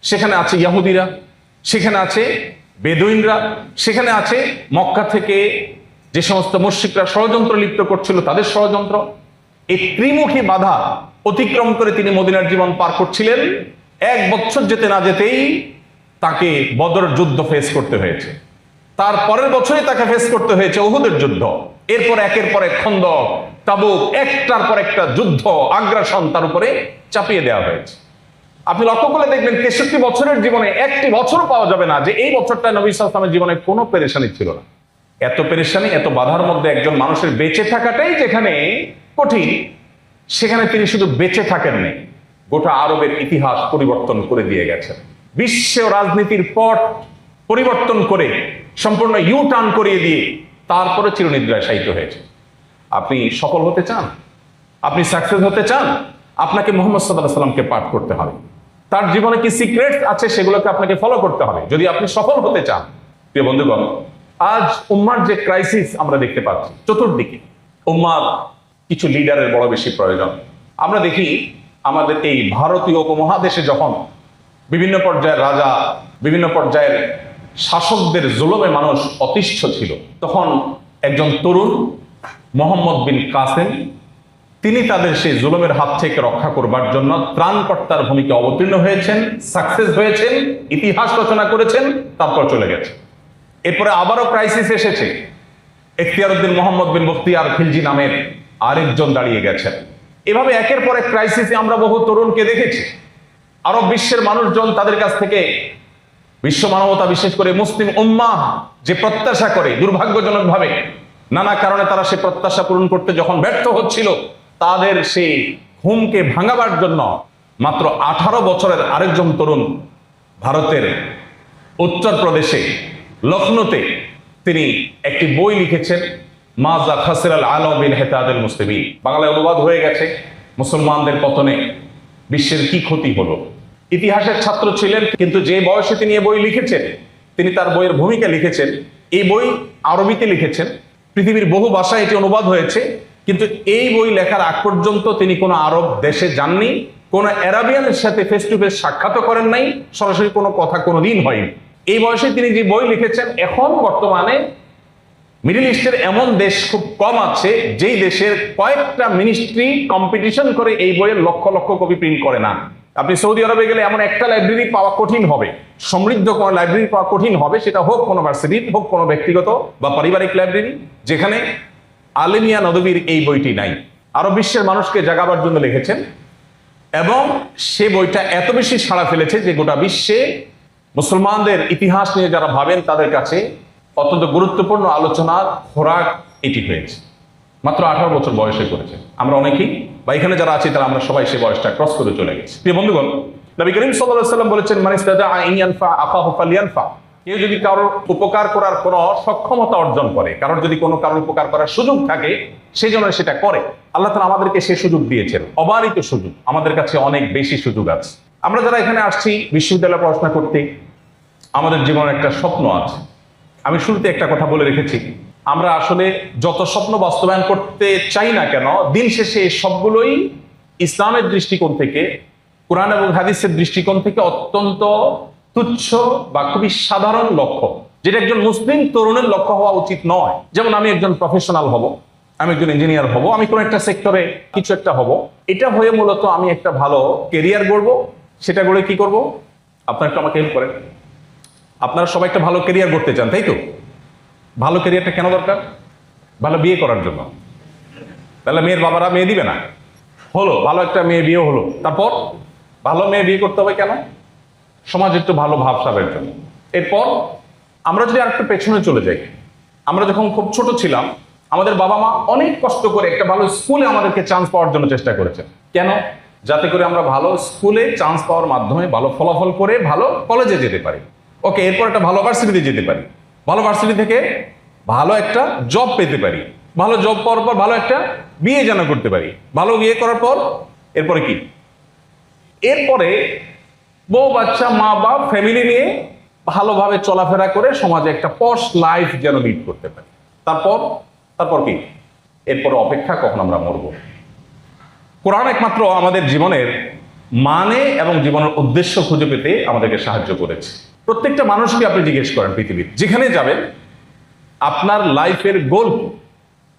A: সেখানে আছে ইহুদিরা, সেখানে আছে বেদুইনরা, সেখানে আছে মক্কা থেকে যে সমস্ত মুশরিকরা ষড়যন্ত্র লিপ্ত করছিল তাদের ষড়যন্ত্র। এই ত্রিমুখী বাধা অতিক্রম করে তিনি মদিনার জীবন পার করছিলেন। 1 বছর যেতে না যেতেই তাকে বদর যুদ্ধ ফেস করতে হয়েছে, তার পরের বছরই তাকে ফেস করতে হয়েছে উহুদের যুদ্ধ, এরপর একের পর এক খন্দক, তাবুক, একটার পর একটা যুদ্ধ, আগ্রাসন তার উপরে চাপিয়ে দেওয়া হয়েছে। আপনি লক্ষ্য করে দেখবেন 63 বছরের জীবনে একটি বছর পাওয়া যাবে না যে এই বছরটা নবী সাল্লাল্লাহু আলাইহি ওয়াসাল্লামের জীবনে কোনো পেরেশানি ছিল না। এত পেরেশানি, এত বাধার মধ্যে একজন মানুষের বেঁচে থাকাটাই যেখানে কঠিন, সেখানে তিনি শুধু বেঁচে থাকেননি, গোটা আরবের ইতিহাস পরিবর্তন করে দিয়ে গেছেন। বিশ্ব রাজনীতির পট পরিবর্তন করে সম্পূর্ণ ইউ টার্ন করিয়ে দিয়ে তারপরে চিরনিদ্রায় শায়িত হয়েছে। আপনি সফল হতে চান, আপনি সাকসেস হতে চান, আপনাকে মুহাম্মদ সাল্লাল্লাহু আলাইহি ওয়াসাল্লামকে পাঠ করতে হবে। তার জীবনে কি সিক্রেটস আছে সেগুলোকে আপনাকে ফলো করতে হবে যদি আপনি সফল হতে চান। প্রিয় বন্ধুগণ, আজ উম্মার যে ক্রাইসিস আমরা দেখতে পাচ্ছি চতুর্দিকে, উম্মার কিছু লিডারের বড় বেশি প্রয়োজন। আমরা দেখি আমাদের এই ভারতীয় উপমহাদেশে যখন বিভিন্ন পর্যায়ের রাজা, বিভিন্ন পর্যায়ের শাসকদের জুলুমে মানুষ অতিষ্ঠ ছিল, তখন একজন তরুণ মোহাম্মদ বিন কাসেম তিনি তাদের সেই জুলুমের হাত থেকে রক্ষা করবার জন্য ত্রাণকর্তার ভূমিকা অবতীর্ণ হয়েছেন, সাকসেস হয়েছেন, ইতিহাস রচনা করেছেন, তারপর চলে গেছে। এরপরে আবারও ক্রাইসিস এসেছে। এখতিয়ার উদ্দিন মোহাম্মদ বিন বখতিয়ার খিলজি নামের আরেকজন দাঁড়িয়ে গেছেন। এভাবে একের পর এক ক্রাইসিসে আমরা বহু তরুণকে দেখেছি। আরব বিশ্বের মানুষজন তাদের কাছ থেকে বিশ্ব মানবতা, বিশেষ করে মুসলিম উম্মাহ যে প্রত্যাশা করে, দুর্ভাগ্যজনকভাবে নানা কারণে তারা সে প্রত্যাশা পূরণ করতে যখন ব্যর্থ হচ্ছিল, তাদের সেই ঘুমকে ভাঙাবার জন্য মাত্র 18 বছরের আরেকজন তরুণ ভারতের উত্তরপ্রদেশে লখনৌতে তিনি একটি বই লিখেছেন, মাজা খাসিরাল আলম বিন হেতাদুল মুসলিমিন। বাংলায় অনুবাদ হয়ে গেছে, মুসলমানদের পতনে বিশ্বের কি ক্ষতি হলো। ইতিহাসের ছাত্র ছিলেন, কিন্তু যে বয়সে তিনি এই বই লিখেছেন, তিনি তার বইয়ের ভূমিকা লিখেছেন। এই বই আরবিতে লিখেছেন, পৃথিবীর বহু ভাষায় এটি অনুবাদ হয়েছে, কিন্তু এই বই লেখার আগ পর্যন্ত তিনি কোনো আরব দেশে যাননি, কোনো আরাবিয়ানের সাথে ফেস টু ফেস সাক্ষাৎ করেন নাই, সরাসরি কোনো কথা কোনোদিন হয়নি। এই বয়সে তিনি যে বই লিখেছেন, এখন বর্তমানে মিডল ইস্টের এমন দেশ খুব কম আছে যেই দেশের কয়েকটা মিনিস্ট্রি কম্পিটিশন করে এই বইয়ের লক্ষ লক্ষ কপি প্রিন্ট করে না। আপনি সৌদি আরবে গেলে এমন একটা লাইব্রেরি পাওয়া কঠিন হবে, সমৃদ্ধ কোনো লাইব্রেরি পাওয়া কঠিন হবে, সেটা হোক কোনো ভার্সিটির, হোক কোনো ব্যক্তিগত বা পারিবারিক লাইব্রেরি, যেখানে আলেমিয়া নদবীর এই বইটি নাই। আরব বিশ্বের মানুষকে জাগাবার জন্য লিখেছেন, এবং সে বইটা এত বেশি সাড়া ফেলেছে যে গোটা বিশ্বে মুসলমানদের ইতিহাস নিয়ে যারা ভাবেন তাদের কাছে অত্যন্ত গুরুত্বপূর্ণ আলোচনার খোরাক এটি হয়েছে। মাত্র 18 বছর বয়সে করেছে। আমরা অনেকেই বা এখানে যারা আছি তারা আমরা সবাই সেই বয়সটা ক্রস করে চলে গেছি। প্রিয় বন্ধুগণ, নবী করিম সাল্লাল্লাহু আলাইহি ওয়াসাল্লাম বলেছেন, মান ইসতাতা আন ইয়ানফা আখাহু ফালইয়ানফা। কেউ যদি কারোর উপকার করার কোনো সক্ষমতা অর্জন করে, কারোর যদি কোনো কারোর উপকার করার সুযোগ থাকে, সেই জন্য সেটা করে। আল্লাহ তাআলা আমাদেরকে সেই সুযোগ দিয়েছেন, অবারিত সুযোগ। আমাদের কাছে অনেক বেশি সুযোগ আছে। আমরা যারা এখানে আসছি বিশ্ববিদ্যালয়ে পড়াশোনা করতে, আমাদের জীবনের একটা স্বপ্ন আছে। আমি শুরুতে একটা কথা বলে রেখেছি, আমরা আসলে যত স্বপ্ন বাস্তবায়ন করতে চাই না কেন, দিন শেষে সবগুলোই ইসলামের দৃষ্টিকোণ থেকে, কোরআন এবং হাদিসের দৃষ্টিকোণ থেকে অত্যন্ত তুচ্ছ বা খুবই সাধারণ লক্ষ্য, যেটা একজন মুসলিম তরুণের লক্ষ্য হওয়া উচিত নয়। যেমন আমি একজন প্রফেশনাল হব, আমি একজন ইঞ্জিনিয়ার হব, আমি কোনো একটা সেক্টরে কিছু একটা হব, এটা হয়ে মূলত আমি একটা ভালো কেরিয়ার গড়বো। সেটা গড়ে কি করব? আপনারা একটু আমাকে হেল্প করেন। আপনারা সবাই একটা ভালো কেরিয়ার করতে চান, তাই তো? ভালো কেরিয়ারটা কেন দরকার? ভালো বিয়ে করার জন্য। তাহলে মেয়ের বাবারা মেয়ে দিবে না? হলো, ভালো একটা মেয়ে বিয়ে হলো, তারপর ভালো মেয়ে বিয়ে করতে হবে কেন? সমাজ একটু ভালো ভাবসাবের জন্য। এরপর আমরা যদি আরেকটু পেছনে চলে যাই, আমরা যখন খুব ছোট ছিলাম, আমাদের বাবা মা অনেক কষ্ট করে একটা ভালো স্কুলে আমাদেরকে চান্স পাওয়ার জন্য চেষ্টা করেছেন। কেন? যাতে করে আমরা ভালো স্কুলে চান্স পাওয়ার মাধ্যমে ভালো ফলাফল করে ভালো কলেজে যেতে পারি। ওকে, এরপর একটা ভালো ভার্সিটিতে যেতে পারি, ভালো ভার্সিটি থেকে ভালো একটা জব পেতে পারি, ভালো জব পাওয়ার পর ভালো একটা বিয়ে যেন করতে পারি, ভালো বিয়ে করার পর এরপরে কি? এরপরে বউ বাচ্চা, মা বাপ, ফ্যামিলি নিয়ে ভালোভাবে চলাফেরা করে সমাজে একটা পশ লাইফ যেন লিড করতে পারি। তারপর কি? এরপরে অপেক্ষা, কখন আমরা মরব। কোরআন একমাত্র আমাদের জীবনের মানে এবং জীবনের উদ্দেশ্য খুঁজে পেতে আমাদেরকে সাহায্য করেছে। প্রত্যেকটা মানুষকে আপনি জিজ্ঞেস করেন, পৃথিবীর যেখানে যাবেন, আপনার লাইফের গোল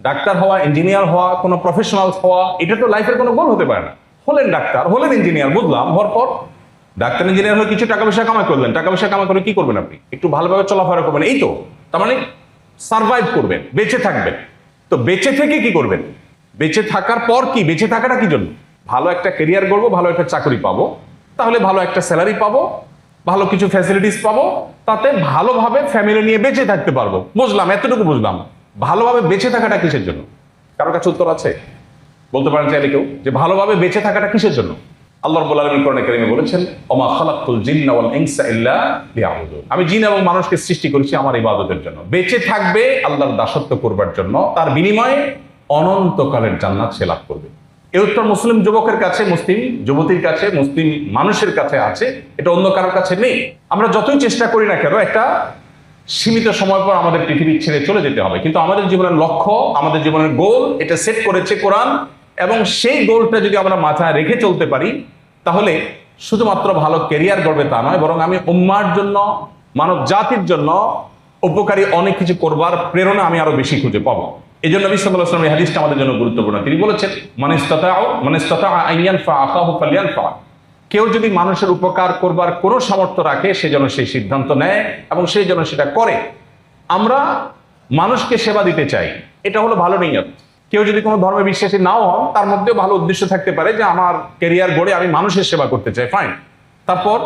A: ডাক্তার হওয়া, ইঞ্জিনিয়ার হওয়া, কোনো প্রফেশনাল হওয়া, এটা তো লাইফের কোনো গোল হতে পারে না। হলেন ডাক্তার, হলেন ইঞ্জিনিয়ার, বুঝলাম, হওয়ার পর ডাক্তার ইঞ্জিনিয়ার হয়ে কিছু টাকা পয়সা কামাই করলেন। টাকা পয়সা কামাই করে কি করবেন? আপনি একটু ভালোভাবে চলাফেরা করবেন, এই তো। তার মানে সার্ভাইভ করবেন, বেঁচে থাকবেন। তো বেঁচে থেকে কি করবেন? বেঁচে থাকার পর কি? বেঁচে থাকাটা কি জন্য? ভালো একটা ক্যারিয়ার করবো, ভালো একটা চাকরি পাবো, তাহলে ভালো একটা স্যালারি পাবো, ভালো কিছু ফ্যাসিলিটিস পাবো, তাতে ভালোভাবে ফ্যামিলি নিয়ে বেঁচে থাকতে পারবো। বুঝলাম, এতটুকু বুঝলাম। ভালোভাবে বেঁচে থাকাটা কিসের জন্য? কারোর কাছে উত্তর আছে? বলতে পারেন চাইলে কেউ, যে ভালোভাবে বেঁচে থাকাটা কিসের জন্য? আল্লাহ রাব্বুল আলামিন কোরআনে কারীমে বলেছেন, ওমা খালাকতুল জিন্না ওয়াল ইনসা ইল্লা লিয়াবুদুন। আমি জিন এবং মানুষকে সৃষ্টি করেছি আমার ইবাদতের জন্য। বেঁচে থাকবে আল্লাহর দাসত্ব করবার জন্য, তার বিনিময়ে অনন্তকালের জান্নাত সে লাভ করবে। এই উত্তর মুসলিম যুবকের কাছে, মুসলিম যুবতীর কাছে, মুসলিম মানুষের কাছে আছে, এটা অন্য কারোর কাছে নেই। আমরা যতই চেষ্টা করি না কেন, একটা সীমিত সময় পর আমাদের পৃথিবী ছেড়ে চলে যেতে হবে, কিন্তু আমাদের জীবনের লক্ষ্য, আমাদের জীবনের গোল, এটা সেট করেছে কোরআন। এবং সেই গোলটা যদি আমরা মাথায় রেখে চলতে পারি, তাহলে শুধুমাত্র ভালো ক্যারিয়ার গড়বে তা নয়, বরং আমি উম্মার জন্য, মানব জাতির জন্য উপকারী অনেক কিছু করবার প্রেরণা আমি আরো বেশি খুঁজে পাবো। এই জন্য নবী সাল্লাল্লাহু আলাইহি ওয়াসাল্লাম এই হাদিসটা আমাদের জন্য গুরুত্বপূর্ণ। তিনি বলেছেন, মান ইসতাতাআ আন ইয়ানফা আখাহু ফালইয়ানফা। কেউ যদি মানুষের উপকার করবার কোনো সামর্থ্য রাখে, সে যেন সেই সিদ্ধান্ত নেয় এবং সে যেন সেটা করে। আমরা মানুষকে সেবা দিতে চাই, এটা হলো ভালো নিয়ত। কেউ যদি কোনো ধর্মে বিশ্বাসী নাও হন, তার মধ্যেও ভালো উদ্দেশ্য থাকতে পারে যে আমার ক্যারিয়ার গড়ে আমি মানুষের সেবা করতে চাই, ফাইন। তারপর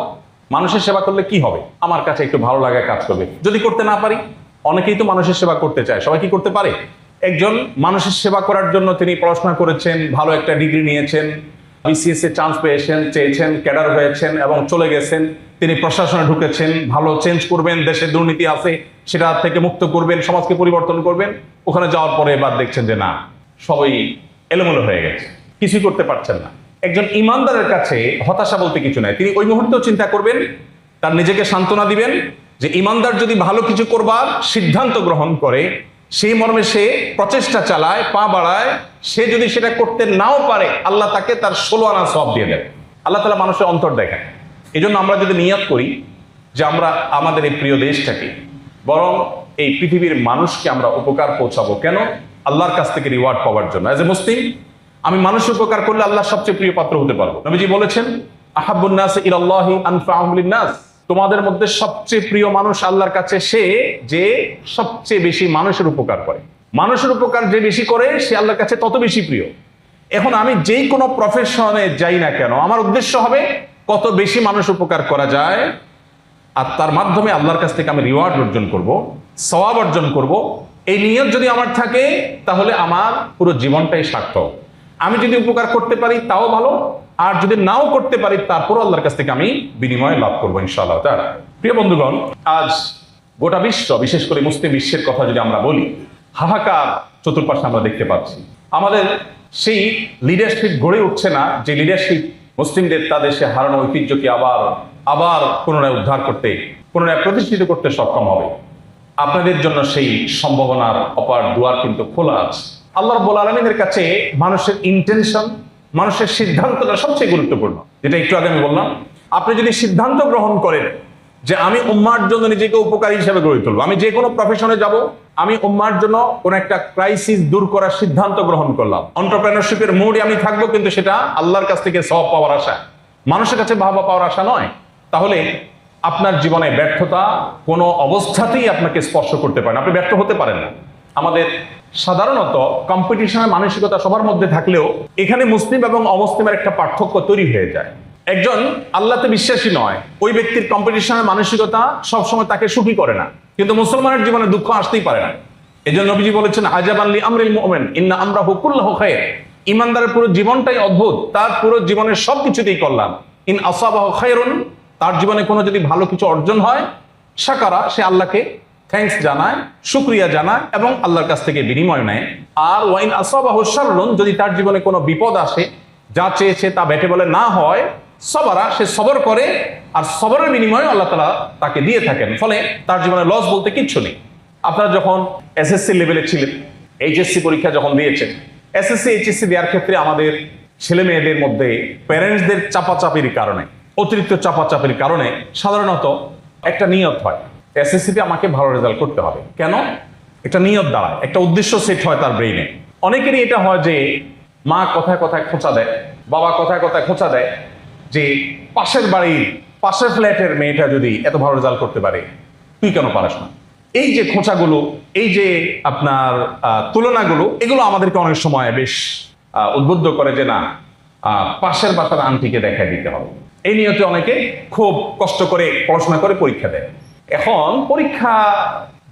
A: মানুষের সেবা করলে কি হবে? আমার কাছে একটু ভালো লাগায় কাজ করবে। যদি করতে না পারি, অনেকেই তো মানুষের সেবা করতে চায়, সবাই কি করতে পারে? একজন মানুষের সেবা করার জন্য তিনি পড়াশোনা করেছেন, ভালো একটা ডিগ্রি নিয়েছেন, বিসিএস এ চান্স চেয়েছেন, ক্যাডার হয়েছেন এবং চলে গেছেন। তিনি প্রশাসনে ঢুকেছেন, ভালো চেঞ্জ করবেন, দেশে দুর্নীতি আছে সেটা থেকে মুক্ত করবেন, সমাজকে পরিবর্তন করবেন। ওখানে যাওয়ার পরে এবার দেখছেন যে না, সবই এলোমেলো হয়ে গেছে, কিছুই করতে পারছেন না। একজন ইমানদারের কাছে হতাশা বলতে কিছু নাই। তিনি ওই মুহূর্তেও চিন্তা করবেন, তার নিজেকে সান্ত্বনা দিবেন যে ইমানদার যদি ভালো কিছু করবার সিদ্ধান্ত গ্রহণ করে, সেই মর্মে সে প্রচেষ্টা চালায়, পা বাড়ায়, সে যদি সেটা করতে নাও পারে, আল্লাহ তাকে তার 16 আনা সওয়াব দিয়ে দেয়। আল্লাহ তাআলা মানুষের অন্তর দেখেন। এই জন্য আমরা যদি নিয়ত করি যে আমরা আমাদের এই প্রিয় দেশটাকে, বরং এই পৃথিবীর মানুষকে আমরা উপকার পৌঁছাবো, কেন? আল্লাহর কাছ থেকে রিওয়ার্ড পাওয়ার জন্য। এজ এ মুসলিম আমি মানুষের উপকার করলে আল্লাহর সবচেয়ে প্রিয় পাত্র হতে পারবো। নবীজি বলেছেন, আহাব্বুন নাস ইলাল্লাহি আনফাউহুম লিন-নাস। তোমাদের মধ্যে সবচেয়ে প্রিয় মানুষ আল্লাহর কাছে সে যে সবচেয়ে বেশি মানুষের উপকার করে। মানুষের উপকার যে বেশি করে, সে আল্লাহর কাছে তত বেশি প্রিয়। এখন আমি যেই কোনো প্রফেশনে যাই না কেন, আমার উদ্দেশ্য হবে কত বেশি মানুষ উপকার করা যায়, আর তার মাধ্যমে আল্লাহর কাছ থেকে আমি রিওয়ার্ড অর্জন করব, সওয়াব অর্জন করব। এই নিয়ত যদি আমার থাকে, তাহলে আমার পুরো জীবনটাই সার্থক। আমি যদি উপকার করতে পারি তাও ভালো, আর যদি নাও করতে পারি তারপর আল্লাহর কাছ থেকে আমি বিনিময় লাভ করবো ইনশাআল্লাহ তাআলা। প্রিয় বন্ধুগণ, আজ গোটা বিশ্ব, বিশেষ করে মুসলিম বিশ্বের কথা যদি আমরা বলি, হাহাকার চতুর্পাশে আমরা দেখতে পাচ্ছি। আমাদের সেই লিডারশিপ গড়ে উঠছে না, যে লিডারশিপ মুসলিমদের তাদের সে হারানো ঐতিহ্যকে আবার পুনরায় উদ্ধার করতে, পুনরায় প্রতিষ্ঠিত করতে সক্ষম হবে। আপনাদের জন্য সেই সম্ভাবনার অপার দুয়ার কিন্তু খোলা আছে। আল্লাহ রাব্বুল আলামিনের কাছে মানুষের ইন্টেনশন, মানুষের সিদ্ধান্তটা সবচেয়ে গুরুত্বপূর্ণ। যেটা একটু আগে আমি বললাম, আপনি যদি সিদ্ধান্ত গ্রহণ করেন যে আমি উম্মার জন্য নিজেকে উপকারী হিসেবে গড়ে তুলবো, আমি যে কোনো প্রফেশনে যাব, আমি উম্মার জন্য কোনো একটা ক্রাইসিস দূর করার সিদ্ধান্ত গ্রহণ করলাম, এন্টারপ্রেনারশিপের মোডে আমি থাকবো, কিন্তু সেটা আল্লাহর কাছ থেকে সওয়াব পাওয়ার আশা, মানুষের কাছে বাহবা পাওয়ার আশা নয়, তাহলে আপনার জীবনে ব্যর্থতা কোনো অবস্থাতেই আপনাকে স্পর্শ করতে পারে না, আপনি ব্যর্থ হতে পারেন না। আমাদের সাধারণত কম্পিটিশনের মানসিকতা সবার মধ্যে থাকলেও এখানে মুসলিম এবং অমুসলিমের একটা পার্থক্য তৈরি হয়ে যায়। একজন আল্লাহতে বিশ্বাসী নয়, ওই ব্যক্তির কম্পিটিশনের মানসিকতা সবসময় তাকে সুখী করে না, কিন্তু মুসলমানের জীবনে দুঃখ আসতেই পারে না। এই জন্য নবীজি বলেছেন, আজাবান লি আমরিল মুমিন ইন্না আমরাহু কুল্লুহু খায়র। ইমানদারের পুরো জীবনটাই অদ্ভুত, তার পুরো জীবনের সবকিছুতেই কল্যাণ। ইন আসাবাহু খায়রুন, তার জীবনে কোনো যদি ভালো কিছু অর্জন হয়, শাকারা, সে আল্লাহকে থ্যাঙ্কস জানায়, শুকরিয়া জানায় এবং আল্লাহর কাছ থেকে বিনিময় নেয়। আর ওয়াইন আসাবাহু শাররুন, যদি তার জীবনে কোনো বিপদ আসে, যা চেয়েছে তা বেটে বলে না হয়, সবরা, সে সবর করে, আর সবরের বিনিময়ে আল্লাহ তাআলা তাকে দিয়ে থাকেন। ফলে তার জীবনে লস বলতে কিচ্ছু নেই। আপনারা যখন এসএসসি লেভেলে ছিলেন, এইচএসসি পরীক্ষা যখন দিয়েছেন, এসএসসি এইচএসসি দেওয়ার ক্ষেত্রে আমাদের ছেলে মেয়েদের মধ্যে প্যারেন্টসদের চাপাচাপির কারণে, অতিরিক্ত চাপাচাপির কারণে সাধারণত একটা নিয়ত হয়, এসএসসিতে আমাকে ভালো রেজাল্ট করতে হবে। কেন? একটা নিয়ত দাঁড়ায়, একটা উদ্দেশ্য সেট হয় তার ব্রেইনে। অনেকেরই এটা হয় যে মা কথায় কথায় খোঁচা দেয়, বাবা কথায় কথায় খোঁচা দেয় যে পাশের বাড়ির, পাশের ফ্ল্যাটের মেয়েটা যদি এত ভালো রেজাল্ট করতে পারে, তুই কেন পারিস না? এই যে খোঁচাগুলো, এই যে আপনার তুলনাগুলো, এগুলো আমাদেরকে অনেক সময় বেশ উদ্বুদ্ধ করে যে না, পাশের বাসার আন্টিকে দেখায় দিতে হবে। এই নিয়তে অনেকে খুব কষ্ট করে পড়াশোনা করে পরীক্ষা দেয়। এখন পরীক্ষা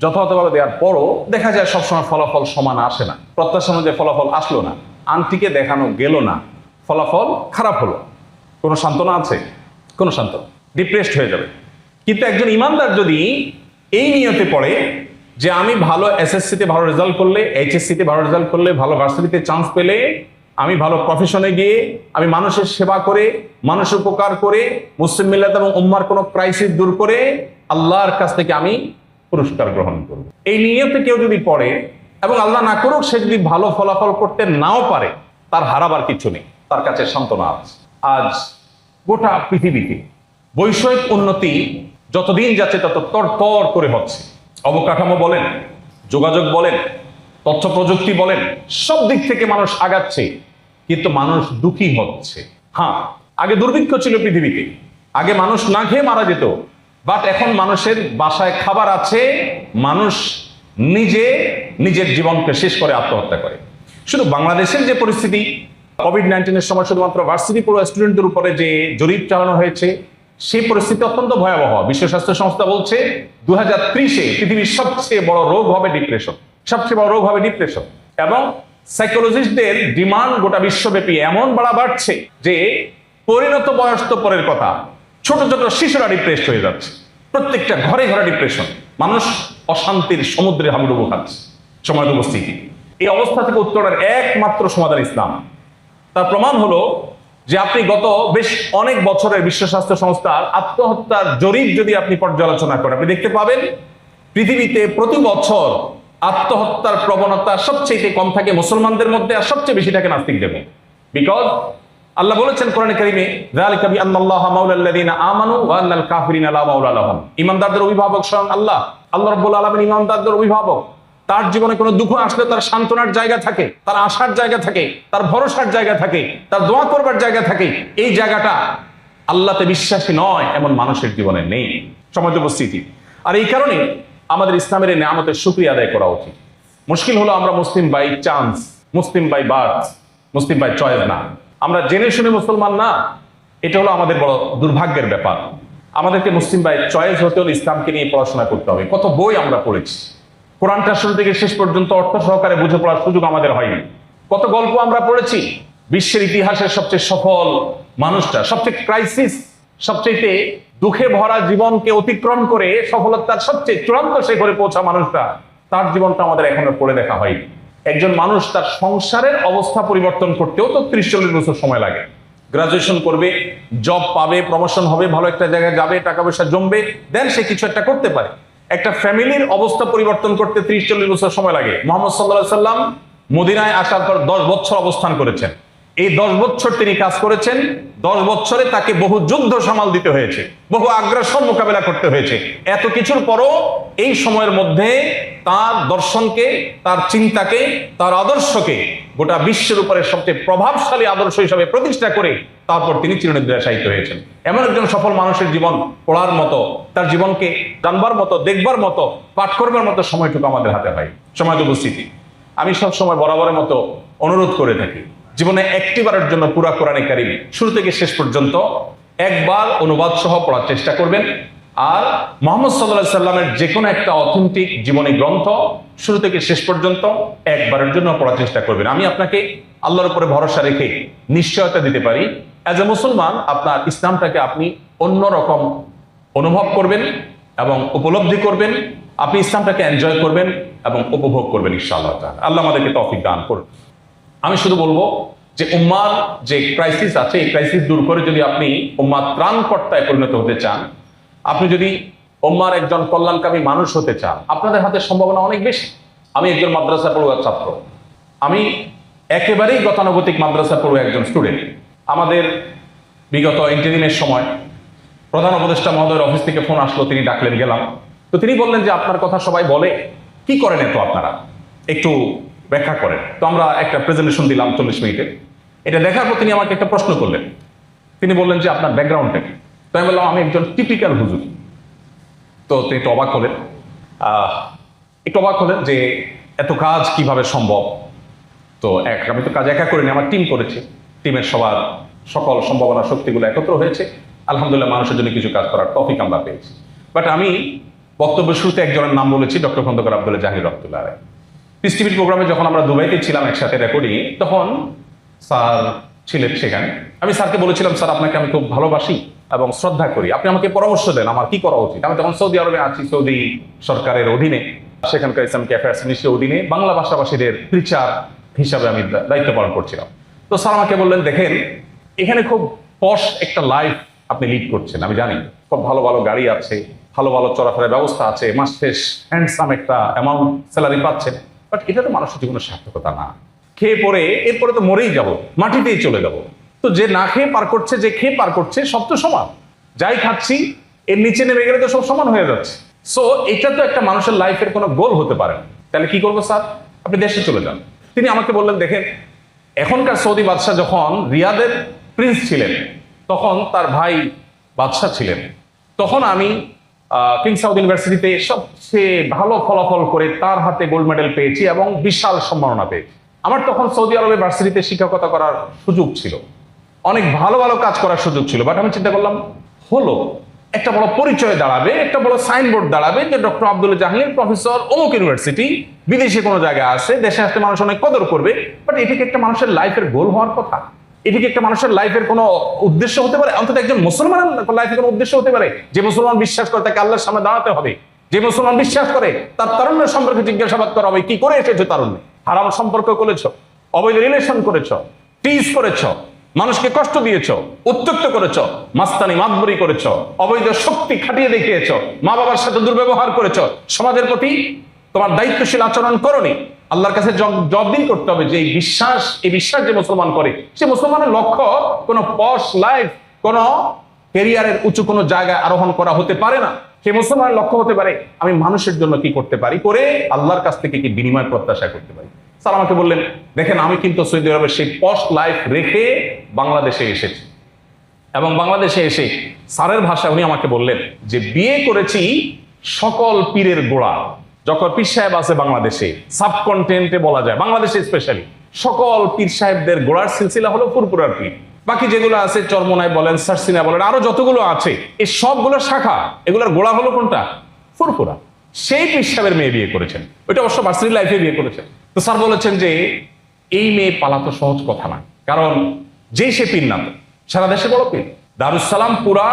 A: যথাযথভাবে দেওয়ার পরও দেখা যায় সবসময় ফলাফল সমান আসে না, প্রত্যাশা অনুযায়ী ফলাফল আসলো না, আন্টিকে দেখানো গেল না, ফলাফল খারাপ হলো। কোনো সান্ত্বনা আছে? কোনো সান্ত্বনা, ডিপ্রেসড হয়ে যাবে। কিন্তু একজন ইমানদার যদি এই নিয়তে পড়ে যে আমি ভালো এসএসসিতে ভালো রেজাল্ট করলে, এইচএসসিতে ভালো রেজাল্ট করলে, ভালো ভার্সিটিতে চান্স পেলে, আমি ভালো প্রফেশনে গিয়ে আমি মানুষের সেবা করে, মানুষের উপকার করে, মুসলিম মিল্লাত এবং উম্মার কোনো ক্রাইসিস দূর করে আল্লাহর কাছ থেকে আমি পুরস্কার গ্রহণ করব, এই নিয়তে কেউ যদি পড়ে, এবং আল্লাহ না করুক সে যদি ভালো ফলাফল করতে নাও পারে, তার হারাবার কিছু নেই, তার কাছে সান্ত্বনা আছে। আজ গোটা পৃথিবীতে বৈষয়িক উন্নতি যতদিন যাচ্ছে তত তরতর করে হচ্ছে। অবকাঠামো বলেন, যোগাযোগ বলেন, তথ্য প্রযুক্তি বলেন, সব দিক থেকে মানুষ আগাচ্ছে, কিন্তু মানুষ দুঃখী হচ্ছে। হ্যাঁ, আগে দুর্ভিক্ষ ছিল পৃথিবীতে, আগে মানুষ না খেয়ে মারা যেত, বাট এখন মানুষের বাসায় খাবার আছে, মানুষ নিজের জীবনকে শেষ করে আত্মহত্যা করে। শুধু বাংলাদেশের যে পরিস্থিতি, কোভিড-19 সময় শুধুমাত্র ভার্সিটি পড়ুয়া স্টুডেন্টদের উপরে যে জরিপ চালানো হয়েছে, সেই পরিস্থিতি অত্যন্ত ভয়াবহ। বিশ্ব স্বাস্থ্য সংস্থা বলছে 2030-এ পৃথিবীর সবচেয়ে বড় রোগ হবে ডিপ্রেশন, সবচেয়ে বড় রোগ হবে ডিপ্রেশন। এবং সাইকোলজিস্টদের ডিমান্ড গোটা বিশ্বব্যাপী এমন বাড়ছে যে পরিণত বয়স তো পরের কথা, ছোট ছোট শিশুরা ডিপ্রেসড হয়ে যাচ্ছে, প্রত্যেকটা ঘরে ঘরে ডিপ্রেশন, মানুষ অশান্তির সমুদ্রে হাবুডুবু খাচ্ছে। সময় উপস্থিতি, এই অবস্থা থেকে উত্তরের একমাত্র সমাধান ইসলাম। তার প্রমাণ হলো যে আপনি গত বেশ অনেক বছরের বিশ্ব স্বাস্থ্য সংস্থার আত্মহত্যার জরিপ যদি আপনি পর্যালোচনা করেন, আপনি দেখতে পাবেন পৃথিবীতে প্রতি বছর আত্মহত্যার প্রবণতা সবচেয়ে কম থাকে মুসলমানদের মধ্যে, আর সবচেয়ে বেশি থাকে নাস্তিকদের মধ্যে। বিকজ আল্লাহ বলেছেন কোরআনে কারিমে, যালিকা বিআন্নাল্লাহা মাওলাল্লাযিনা আমানু ওয়া আন্নাল কাফিরিনা লা মাওলা লাহুম। ঈমানদারদের অভিভাবক স্বয়ং আল্লাহ। আল্লাহ রাব্বুল আলামিন ঈমানদারদের অভিভাবক। তার জীবনে কোনো দুঃখ আসলে তার সান্ত্বনার জায়গা থাকে, তার আশার জায়গা থাকে, তার ভরসার জায়গা থাকে, তার দোয়া করবার জায়গা থাকে। এই জায়গাটা আল্লাহতে বিশ্বাসী নয় এমন মানুষের জীবনে নেই। সমাজ উপস্থিতি, আর এই কারণে আমাদের ইসলামের এই নিয়ামতের শুকরিয়া আদায় করা উচিত। মুশকিল হলো আমরা Muslim by chance, Muslim by birth, Muslim by choice না। আমরা জেনে শুনে মুসলমান না, এটা হলো আমাদের বড় দুর্ভাগ্যের ব্যাপার। আমাদেরকে মুসলিম বাই চয়েস হতে হলে ইসলামকে নিয়ে পড়াশোনা করতে হবে। কত বই আমরা পড়েছি, কোরআনটা শুরু থেকে শেষ পর্যন্ত অর্থ সহকারে বুঝে পড়ার সুযোগ আমাদের হয়নি। কত গল্প আমরা পড়েছি, বিশ্বের ইতিহাসের সবচেয়ে সফল মানুষটা, সবচেয়ে ক্রাইসিস, সবচেয়ে দুঃখে ভরা জীবনকে অতিক্রম করে সফলতার সবচেয়ে চূড়ান্ত শিখরে পৌঁছা মানুষটা, তার জীবনটা আমাদের এখনো পড়ে দেখা হয়নি। একজন মানুষ তার সংসারের অবস্থা পরিবর্তন করতেও তো 30-40 বছর সময় লাগে। গ্রাজুয়েশন করবে, জব পাবে, প্রমোশন হবে, ভালো একটা জায়গায় যাবে, টাকা পয়সা জমবে, দেন সে কিছু একটা করতে পারে। একটা ফ্যামিলির অবস্থা পরিবর্তন করতে 30-40 বছর সময় লাগে। মুহাম্মদ সাল্লাল্লাহু আলাইহি সাল্লাম মদিনায় আসার পর 10 বছর অবস্থান করেছেন। এই 10 বছর তিনি কাজ করেছেন। 10 বছরে তাকে বহু যুদ্ধ সামাল দিতে হয়েছে, বহু আগ্রাসন মোকাবেলা করতে হয়েছে। এত কিছুর পরও এই সময়ের মধ্যে তার দর্শনকে, তার চিন্তাকে, তার আদর্শকে গোটা বিশ্বের উপরে সবচেয়ে প্রভাবশালী আদর্শ হিসাবে প্রতিষ্ঠা করে তারপর তিনি চিরনিদ্রাশায়িত হয়েছেন। এমন একজন সফল মানুষের জীবন পড়ার মতো, তার জীবনকে জানবার মতো, দেখবার মতো, পাঠ করবার মতো সময়টুকু আমাদের হাতে হয়। সময় উপস্থিতি, আমি সব সময় বরাবরের মতো অনুরোধ করে থাকি, জীবনে একটিবারের জন্য পুরা কোরআনে কারীম শুরু থেকে শেষ পর্যন্ত একবার অনুবাদ সহ পড়ার চেষ্টা করবেন। আর মুহাম্মদ সাল্লাল্লাহু আলাইহি সাল্লামের যে কোনো একটা অথেন্টিক জীবনী গ্রন্থ শুরু থেকে শেষ পর্যন্ত একবারের জন্য পড়ার চেষ্টা করবেন। আমি আপনাকে আল্লাহর উপরে ভরসা রেখে নিশ্চয়তা দিতে পারি, অ্যাজ এ মুসলমান আপনার ইসলামটাকে আপনি অন্যরকম অনুভব করবেন এবং উপলব্ধি করবেন। আপনি ইসলামটাকে এনজয় করবেন এবং উপভোগ করবেন ইনশাআল্লাহ তাআলা। আল্লাহ আমাদেরকে তৌফিক দান করুন। আমি শুধু বলবো যে উম্মার যে ক্রাইসিস আছে, এই ক্রাইসিস দূর করে যদি আপনি উম্মার ত্রাণকর্তায় পরিণত হতে চান, আপনি যদি উম্মার একজন কল্যাণকামী মানুষ হতে চান, আপনাদের হাতে সম্ভাবনা অনেক বেশি। আমি একজন মাদ্রাসা পড়ুয়া ছাত্র, আমি একেবারেই গতানুগতিক মাদ্রাসা পড়ুয়া একজন স্টুডেন্ট। আমাদের বিগত ইন্টারিমের সময় প্রধান উপদেষ্টা মহোদয়ের অফিস থেকে ফোন আসলো, তিনি ডাকলেন, গেলাম। তো তিনি বললেন যে আপনার কথা সবাই বলে, কি করেন এত আপনারা, একটু ব্যাখ্যা করেন। তো আমরা একটা প্রেজেন্টেশন দিলাম 40 মিনিটের। এটা দেখার পর তিনি আমাকে একটা প্রশ্ন করলেন। তিনি বললেন যে আপনার ব্যাকগ্রাউন্ডটা কি? তো আমি বললাম আমি একজন টিপিক্যাল হুজুর। তো তিনি একটু অবাক হলেন যে এত কাজ কিভাবে সম্ভব। তো আমি তো কাজ একা করিনি, আমার টিম করেছে, টিমের সবার সকল সম্ভাবনা শক্তিগুলো একত্র হয়েছে। আলহামদুলিল্লাহ মানুষের জন্য কিছু কাজ করার তৌফিক আমরা পেয়েছি। বাট আমি বক্তব্য শুরুতে একজনের নাম বলেছি, ডক্টর খন্দকার আব্দুল্লাহ জাহির রহমাতুল্লাহ আলাইহি। পিস টিভির প্রোগ্রামে যখন আমরা দুবাইতে ছিলাম একসাথে রেকর্ডিং, তখন স্যার ছিলেন সেখানে। আমি স্যারকে বলেছিলাম, স্যার আপনাকে আমি খুব ভালোবাসি এবং শ্রদ্ধা করি, আপনি আমাকে পরামর্শ দেন আমার কি করা উচিত। আমি তখন সৌদি আরবে আছি, সৌদি সরকারের অধীনে, সেখানকার ইসলামিক অ্যাফেয়ার্স মিনিস্ট্রির অধীনে বাংলা ভাষাভাষীদের প্রিচার হিসাবে আমি দায়িত্ব পালন করছিলাম। তো স্যার আমাকে বললেন, দেখেন এখানে খুব পশ একটা লাইফ আপনি লিড করছেন, আমি জানি খুব ভালো ভালো গাড়ি আছে, ভালো ভালো চলাফেরার ব্যবস্থা আছে, মাস শেষ হ্যান্ডসাম একটা অ্যামাউন্ট স্যালারি পাচ্ছেন, বাট এটা তো মানুষের জীবনের সার্থকতা না। খেয়ে পরে এরপরে তো মরেই যাব, মাটিতেই চলে যাব। তো যে না খেয়ে পার করছে, যে খেয়ে পার করছে, সব তো সমান। যাই খাচ্ছি এর নিচে নেমে গেলে তো সব সমান হয়ে যাচ্ছে। সো এটা তো একটা মানুষের লাইফের কোনো গোল হতে পারে না। তাহলে কি করবো স্যার? আপনি দেশে চলে যান। তিনি আমাকে বললেন, দেখেন, এখনকার সৌদি বাদশাহ যখন রিয়াদের প্রিন্স ছিলেন, তখন তার ভাই বাদশাহ ছিলেন। তখন আমি কিং সাউথ ইউনিভার্সিটিতে সবচেয়ে ভালো ফলাফল করে তার হাতে গোল্ড মেডেল পেয়েছি এবং বিশাল সম্মাননা পেয়েছি। আমার তখন সৌদি আরবে ভার্সিটিতে শিক্ষকতা করার সুযোগ ছিল, অনেক ভালো ভালো কাজ করার সুযোগ ছিল। বাট আমি চিন্তা করলাম, হলো একটা বড় পরিচয় দাঁড়াবে, একটা বড় সাইনবোর্ড দাঁড়াবে যে ডক্টর আব্দুল জাহাঙ্গীর প্রফেসর অমুক ইউনিভার্সিটি, বিদেশে কোনো জায়গায় আছে, দেশে আসতে মানুষ অনেক কদর করবে। বাট এটিকে একটা মানুষের লাইফের গোল হওয়ার কথা, এটিকে একটা মানুষের লাইফের কোনো উদ্দেশ্য হতে পারে? অন্তত একজন মুসলমানের লাইফে কোনো উদ্দেশ্য হতে পারে? যে মুসলমান বিশ্বাস করে তাকে আল্লাহর সামনে দাঁড়াতে হবে, যে মুসলমান বিশ্বাস করে তার তারুণ্যের সম্পর্কে জিজ্ঞাসাবাদ করা হবে, কি করে এসেছো তারুণ্যে? হারাম সম্পর্ক করেছ, অবৈধ রিলেশন করেছ, টিজ করেছ, মানুষকে কষ্ট দিয়েছ, উত্ত্যক্ত করেছ, মাস্তানি মাতবরি করেছ, অবৈধ শক্তি খাটিয়ে দেখিয়েছ, মা বাবার সাথে দুর্ব্যবহার করেছ, সমাজের প্রতি তোমার দায়িত্বশীল আচরণ করনি। আল্লাহর কাছে জবাবদিহি করতে হবে যে এই বিশ্বাস যে মুসলমান করে, সে মুসলমানের লক্ষ্য কোনো পশ লাইফ, কোনো ক্যারিয়ারের উঁচু কোনো জায়গায় আরোহণ করা হতে পারে না। সে মুসলমানের লক্ষ্য হতে পারে আমি মানুষের জন্য কি করতে পারি, করে আল্লাহর কাছ থেকে কি বিনিময় প্রত্যাশা করতে পারি। স্যার আমাকে বললেন, দেখেন, আমি কিন্তু সৌদি আরবের সেই পশ লাইফ রেখে বাংলাদেশে এসেছি, এবং বাংলাদেশে এসে স্যারের ভাষায় উনি আমাকে বললেন যে বিয়ে করেছি সকল পীরের গোড়া। যখন পীর সাহেব আছে বাংলাদেশে, সাবকন্টিনেন্টে বলা যায়, বাংলাদেশে স্পেশালি সকল পীর সাহেবদের গোড়ার সিলসিলা হলো ফুরফুরার পীর। বাকি যেগুলো আছে চরমোনাই বলেন, সারসিনা বলেন, আরো যতগুলো আছে, এই সবগুলো শাখা, এগুলোর গোড়া হলো কোনটা? ফুরফুরা। সেই পীর সাহেবের মেয়ে বিয়ে করেছেন, ওইটা অবশ্য ভার্সিটি লাইফে বিয়ে করেছেন। তো স্যার বলেছেন যে এই মেয়ে পালা তো সহজ কথা না, কারণ যে সে পীর নাম, সারা দেশে বড় পীর। দারুসালাম পুরা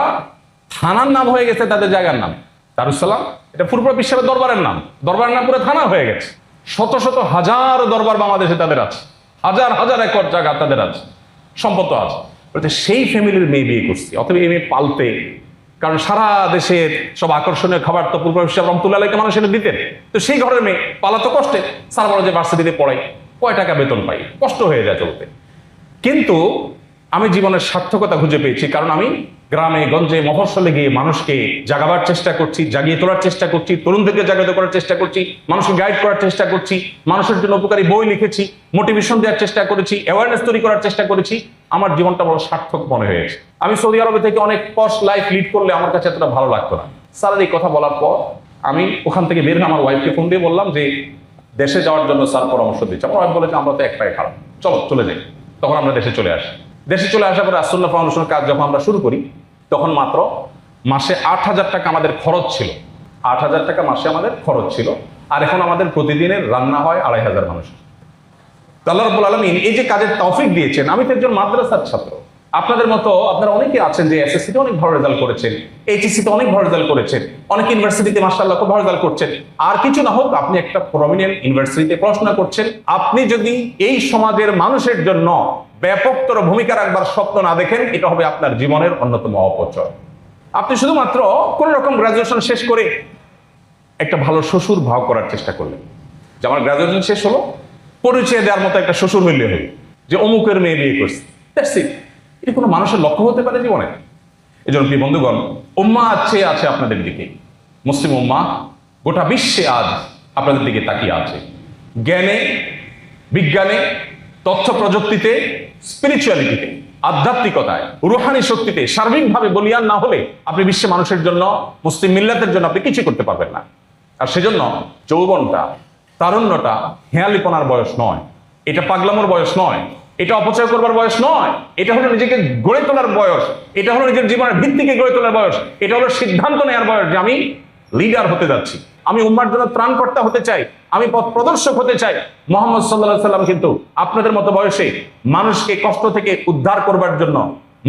A: থানার নাম হয়ে গেছে তাদের জায়গার নাম। দারুসালাম এটা ফুরফুরা পীর সাহেবের দরবারের নাম, দরবারের নাম পুরো থানা হয়ে গেছে। শত শত হাজার দরবার বাংলাদেশে তাদের আছে, হাজার হাজার একর জায়গা তাদের আছে, সম্পদ আছে। সেই ফ্যামিলির মেয়ে বিয়ে করছি, অথবা এই মেয়ে পালতে, কারণ সারা দেশের সব আকর্ষণীয় খাবার তো পূর্ব রহমতুল্লাহ আলাইকে মানুষ এনে দিতেন। তো সেই ঘরের মেয়ে পালা তো কষ্টে। স্যার বলে যে ভার্সিটিতে পড়াই, কয় টাকা বেতন পাই, কষ্ট হয়ে যায় চলতে। কিন্তু আমি জীবনের সার্থকতা খুঁজে পেয়েছি, কারণ আমি গ্রামে গঞ্জে মফস্বলে গিয়ে মানুষকে জাগাবার চেষ্টা করছি, জাগিয়ে তোলার চেষ্টা করছি, তরুণদেরকে জাগ্রত করার চেষ্টা করছি, মানুষকে গাইড করার চেষ্টা করছি, মানুষের জন্য উপকারী বই লিখেছি, মোটিভেশন দেওয়ার চেষ্টা করেছি, অ্যাওয়ারনেস তৈরি করার চেষ্টা করেছি। আমার জীবনটা বড় সার্থক মনে হয়েছে। আমি সৌদি আরবে থেকে অনেক পশ লাইফ লিড করলে আমার কাছে এতটা ভালো লাগতো না। স্যারের এই কথা বলার পর আমি ওখান থেকে বের হয়ে আমার ওয়াইফকে ফোন দিয়ে বললাম যে দেশে যাওয়ার জন্য স্যার পরামর্শ দিচ্ছে। আমার ওয়াইফ বলেছে, আমরা তো এক পায়ে খারাপ, চলো চলে যাই। তখন আমরা দেশে চলে আসি। দেশে চলে আসার পরে আসুন্নাহ ফাউন্ডেশনের কাজ যখন আমরা শুরু করি, তখন মাত্র মাসে 8,000 টাকা আমাদের খরচ ছিল। 8,000 টাকা মাসে আমাদের খরচ ছিল। আর এখন আমাদের প্রতিদিনের রান্না হয় 2,500 মানুষ। আল্লাহ রাব্বুল আলামিন এই যে কাজের তৌফিক দিয়েছেন, আমি তো একজন মাদ্রাসার ছাত্র, আপনাদের মতো আপনারা অনেকে আছেন যে এসএসসিতে অনেক ভালো রেজাল্ট করেছেন, এইচএসসিতে অনেক ভালো রেজাল্ট করেছেন, অনেক ইউনিভার্সিটিতে মাশাআল্লাহ খুব ভালো রেজাল্ট করছেন। আর কিছু না হোক, আপনি একটা প্রমিনেন্ট ইউনিভার্সিটিতে পড়াশোনা করছেন। আপনি যদি এই সমাজের মানুষের জন্য ব্যাপকতর ভূমিকা রাখবার স্বপ্ন না দেখেন, এটা হবে আপনার জীবনের অন্যতম অপচয়। আপনি শুধুমাত্র কোন রকম গ্রাজুয়েশন শেষ করে একটা ভালো শ্বশুর ভাব করার চেষ্টা করলেন, যে আমার গ্রাজুয়েশন শেষ হলো, পরিচয় দেওয়ার মতো একটা শ্বশুর হইলে হলো, যে অমুকের মেয়ে বিয়ে করছে, এটা কোনো মানুষের লক্ষ্য হতে পারে জীবনে? এই জন্য প্রিয় বন্ধুগণ, উম্মাহ চেয়ে আছে আপনাদের দিকে। মুসলিম উম্মাহ গোটা বিশ্বে আজ আপনাদের দিকে তাকিয়ে আছে। জ্ঞানে, বিজ্ঞানে, তথ্য প্রযুক্তিতে, স্পিরিচুয়ালিটিতে, আধ্যাত্মিকতায়, রুহানি শক্তিতে সার্বিকভাবে বলিয়ান না হলে আপনি বিশ্বে মানুষের জন্য, মুসলিম মিল্লাতের জন্য আপনি কিছু করতে পারবেন না। আর সেজন্য যৌবনটা, তারুণ্যটা হেয়ালিপনার বয়স নয়, এটা পাগলামোর বয়স নয়, এটা অপচয় করবার বয়স নয়, এটা হলো নিজেকে গড়ে তোলার বয়স, এটা হলো নিজের জীবনের ভিত্তিকে গড়ে তোলার বয়স, এটা হলো সিদ্ধান্ত নেওয়ার বয়স যে আমি লিডার হতে যাচ্ছি, আমি উম্মার জন্য ত্রাণকর্তা হতে চাই, আমি পথ প্রদর্শক হতে চাই। মুহাম্মদ সাল্লাল্লাহু আলাইহি সাল্লাম কিন্তু আপনাদের মতো বয়সে মানুষকে কষ্ট থেকে উদ্ধার করবার জন্য,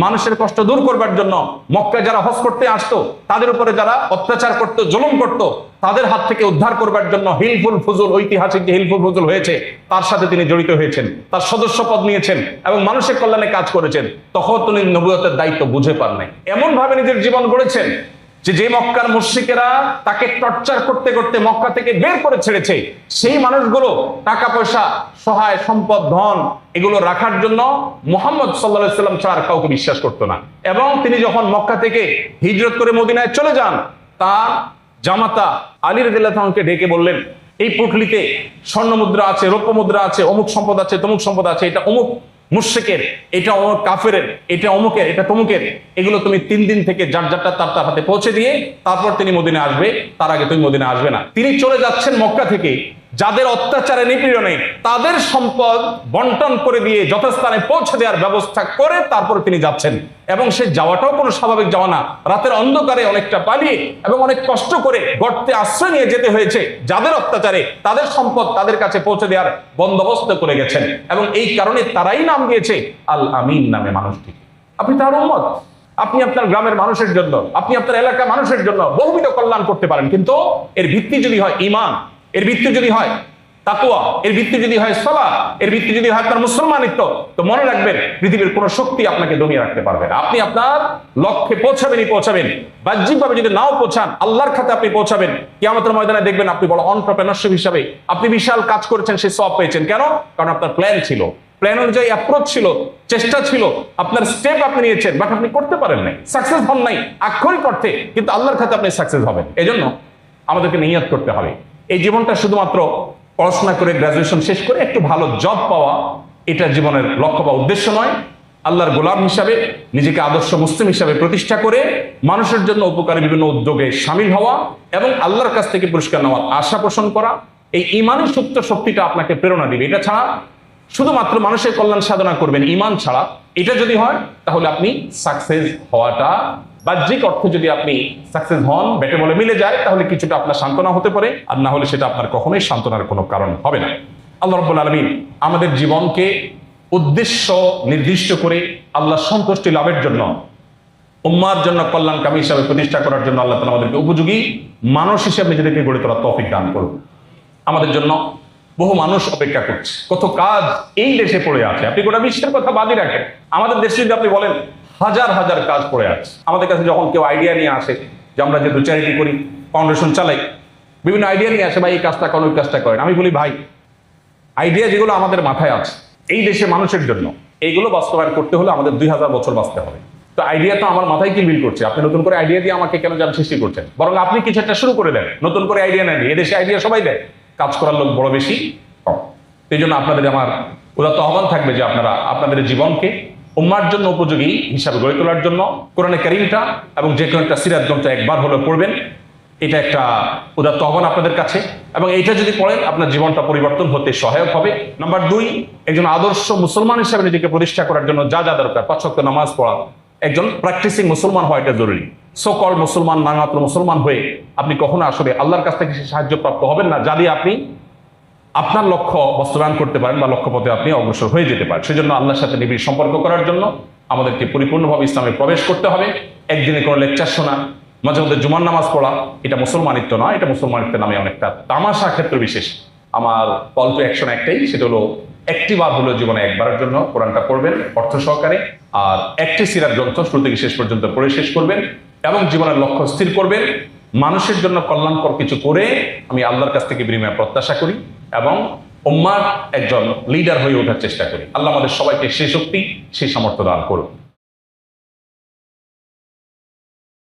A: মানুষের কষ্ট দূর করবার জন্য মক্কায় যারা হজ করতে আসতো, তাদের উপরে যারা অত্যাচার করত, জুলুম করত, তাদের হাত থেকে উদ্ধার করবার জন্য হিলফুল ফুজুল, ঐতিহাসিক যে হিলফুল ফুজুল হয়েছে তার সাথে তিনি জড়িত হয়েছেন, তার সদস্য পদ নিয়েছেন এবং মানুষের কল্যাণে কাজ করেছেন। তখন তিনি নবুয়তের দায়িত্ব বুঝে পান নাই, এমন ভাবে নিজের জীবন গড়েছেন যে মক্কার মুশরিকেরা তাকে টর্চার করতে করতে মক্কা থেকে বের করে ছেড়েছে, সেই মানুষগুলো টাকা পয়সা, সহায় সম্পদ, ধন এগুলো রাখার জন্য মুহাম্মদ সাল্লাল্লাহু আলাইহি সাল্লাম ছাড়া কাউকে বিশ্বাস করতো না। এবং তিনি যখন মক্কা থেকে হিজরত করে মদিনায় চলে যান, তার জামাতা আলী রাদিয়াল্লাহু আনহুকে ডেকে বললেন, এই পুটলিতে স্বর্ণ মুদ্রা আছে, রৌপ্য মুদ্রা আছে, অমুক সম্পদ আছে, তমুক সম্পদ আছে, এটা অমুক মুশরিকের, এটা অমুক কাফেরের, এটা অমুকের, এটা তমুকের, এগুলো তুমি 3 দিন থেকে যার যারটা তার হাতে পৌঁছে দিয়ে তারপর তিনি মদিনা আসবে, তার আগে তুমি মদিনা আসবে না। তিনি চলে যাচ্ছেন মক্কা থেকে যাদের অত্যাচারে নিপীড়নে তাদের সম্পদ বন্টন করে দিয়ে যথাস্থানে পৌঁছে দেওয়ার ব্যবস্থা করে তারপর তিনি যাচ্ছেন। এবং সে যাওয়াটাও কোনো স্বাভাবিক যাওয়া না, রাতের অন্ধকারে অনেকটা পালিয়ে এবং অনেক কষ্ট করে গর্তে আশ্রয় নিয়ে যেতে হয়েছে। যাদের অত্যাচারে তাদের সম্পদ তাদের কাছে পৌঁছে দেওয়ার বন্দোবস্ত করে গেছেন, এবং এই কারণে তারাই নাম দিয়েছে আল আমিন নামে মানুষটি। আপনি তার উম্মত, আপনি আপনার গ্রামের মানুষের জন্য, আপনি আপনার এলাকার মানুষের জন্য বহুবিধ কল্যাণ করতে পারেন, কিন্তু এর ভিত্তি যদি হয় ঈমান, এর ভিত্তি যদি হয় তাকওয়া, এর ভিত্তি যদি হয় সালাত, এর ভিত্তি যদি হয় আপনার মুসলমানিত্ব, তো মনে রাখবেন পৃথিবীর কোনো শক্তি আপনাকে দমিয়ে রাখতে পারবে না। আপনি আপনার লক্ষ্যে পৌঁছাবেনই পৌঁছাবেন, বাহ্যিকভাবে যদি নাও পৌঁছান আল্লাহর খাতে আপনি পৌঁছাবেন। কিয়ামতের ময়দানে দেখবেন আপনি বড় এন্টারপ্রেনারশিপ হিসাবে আপনি বিশাল কাজ করেছেন, সেই সওয়াব পেয়েছেন। কেন? কারণ আপনার প্ল্যান ছিল, প্ল্যান অনুযায়ী অ্যাপ্রোচ ছিল, চেষ্টা ছিল, আপনার স্টেপ আপনি নিয়েছেন, বাট আপনি করতে পারেন নাই, সাকসেস হন নাই আক্ষরিক অর্থে, কিন্তু আল্লাহর খাতে আপনি সাকসেস হবেন। এজন্য আমাদেরকে নিয়ত করতে হবে এই জীবনটা শুধুমাত্র পড়াশোনা করে গ্রাজুয়েশন শেষ করে একটু ভালো জব পাওয়া এটা জীবনের লক্ষ্য বা উদ্দেশ্য নয়। আল্লাহর গোলাম হিসাবে নিজেকে আদর্শ মুসলিম হিসাবে প্রতিষ্ঠা করে মানুষের জন্য উপকারী বিভিন্ন উদ্যোগে সামিল হওয়া এবং আল্লাহর কাছ থেকে পুরস্কার নেওয়ার আশা পোষণ করা, এই ইমানের সুপ্ত শক্তিটা আপনাকে প্রেরণা দিবে। এটা ছাড়া শুধুমাত্র মানুষের কল্যাণ সাধনা করবেন ইমান ছাড়া, এটা যদি হয় তাহলে আপনি সাকসেস হওয়াটা বাহ্যিক অর্থে যদি আপনি সাকসেস হন, ব্যাটে বলে মিলে যায়, তাহলে কিছুটা আপনার সান্ত্বনা হতে পারে, আর না হলে সেটা আপনার কখনোই সান্ত্বনার কোনো কারণ হবে না। আল্লাহ রাব্বুল আলামিন আমাদের জীবনকে উদ্দেশ্য নির্দিষ্ট করে আল্লাহ সন্তুষ্টি লাভের জন্য, উম্মার জন্য কল্যাণকামী হিসাবে প্রতিষ্ঠা করার জন্য আল্লাহ তাআলা আমাদেরকে উপযোগী মানুষ হিসেবে নিজেদেরকে গড়ে তোলার তৌফিক দান করুন। আমাদের জন্য বহু মানুষ অপেক্ষা করছে, কত কাজ এই দেশে পড়ে আছে। আপনি গোটা বিশ্বের কথা বাদই রাখেন, আমাদের দেশে যদি আপনি বলেন হাজার হাজার কাজ পড়ে আছে। আমাদের কাছে যখন কেউ আইডিয়া নিয়ে আসে যে আমরা যেহেতু চ্যারিটি করি, ফাউন্ডেশন চালাই, বিভিন্ন আইডিয়া নিয়ে আসে, ভাই এই কাজটা করেন, ওই কাজটা করেন। আমি বলি ভাই, আইডিয়া যেগুলো আমাদের মাথায় আছে এই দেশে মানুষের জন্য, এইগুলো বাস্তবায়ন করতে হলে আমাদের 2000 বছর বাঁচতে হবে। তো আইডিয়া তো আমার মাথায় কি বিল করছে, আপনি নতুন করে আইডিয়া দিয়ে আমাকে কেন যেন সৃষ্টি করছেন? বরং আপনি কিছু একটা শুরু করে দেন, নতুন করে আইডিয়া নেন। এদেশে আইডিয়া সবাই দেয়, কাজ করার লোক বড় বেশি কম। এই জন্য আপনাদের আমার উদাত্ত আহ্বান থাকবে যে আপনারা আপনাদের জীবনকে উম্মার জন্য উপযোগী হিসাবে গড়ে তোলার জন্য কোরআনে কারীমটা এবং যে কোনো একটা সিরাত গ্রন্থ একবার হলেও পড়বেন। এটা একটা উদাত্ত আহ্বান আপনাদের কাছে, এবং এইটা যদি পড়েন আপনার জীবনটা পরিবর্তন হতে সহায়ক হবে। নাম্বার 2, একজন আদর্শ মুসলমান হিসাবে নিজেকে প্রতিষ্ঠা করার জন্য যা যা দরকার, 5 ওয়াক্ত নামাজ পড়া, একজন প্র্যাকটিসিং মুসলমান হওয়া এটা জরুরি। সকল মুসলমান নামাত্র মুসলমান হয়ে আপনি কখনো আসলে আল্লাহর কাছ থেকে সাহায্য প্রাপ্ত হবেন না, যা দিয়ে আপনি আপনার লক্ষ্য বাস্তবায়ন করতে পারেন বা লক্ষ্যপথে আপনি অগ্রসর হয়ে যেতে পারেন। সেজন্য আল্লাহর সাথে নিবিড় সম্পর্ক করার জন্য আমাদেরকে পরিপূর্ণভাবে ইসলামে প্রবেশ করতে হবে। একদিনে কোনো লেকচার শোনা, মাঝে মধ্যে জুমার নামাজ পড়া, এটা মুসলমানিত্ব নয়, এটা মুসলমানিত্বের নামে অনেকটা তামাশা ক্ষেত্র বিশেষ। আমার কল টু অ্যাকশন একটাই, সেটা হলো একটি বার হলো জীবনে একবারের জন্য কোরআনটা পড়বেন অর্থ সহকারে, আর একটি সিরাত গ্রন্থ শুরু থেকে শেষ পর্যন্ত পড়ে শেষ করবেন এবং জীবনের লক্ষ্য স্থির করবেন। মানুষের জন্য কল্যাণকর কিছু করে আমি আল্লাহর কাছ থেকে বিনিময় প্রত্যাশা করি এবং উম্মার একজন লিডার হয়ে ওঠার চেষ্টা করি। আল্লাহ আমাদের সবাইকে সেই শক্তি, সেই সামর্থ্য দান করুন।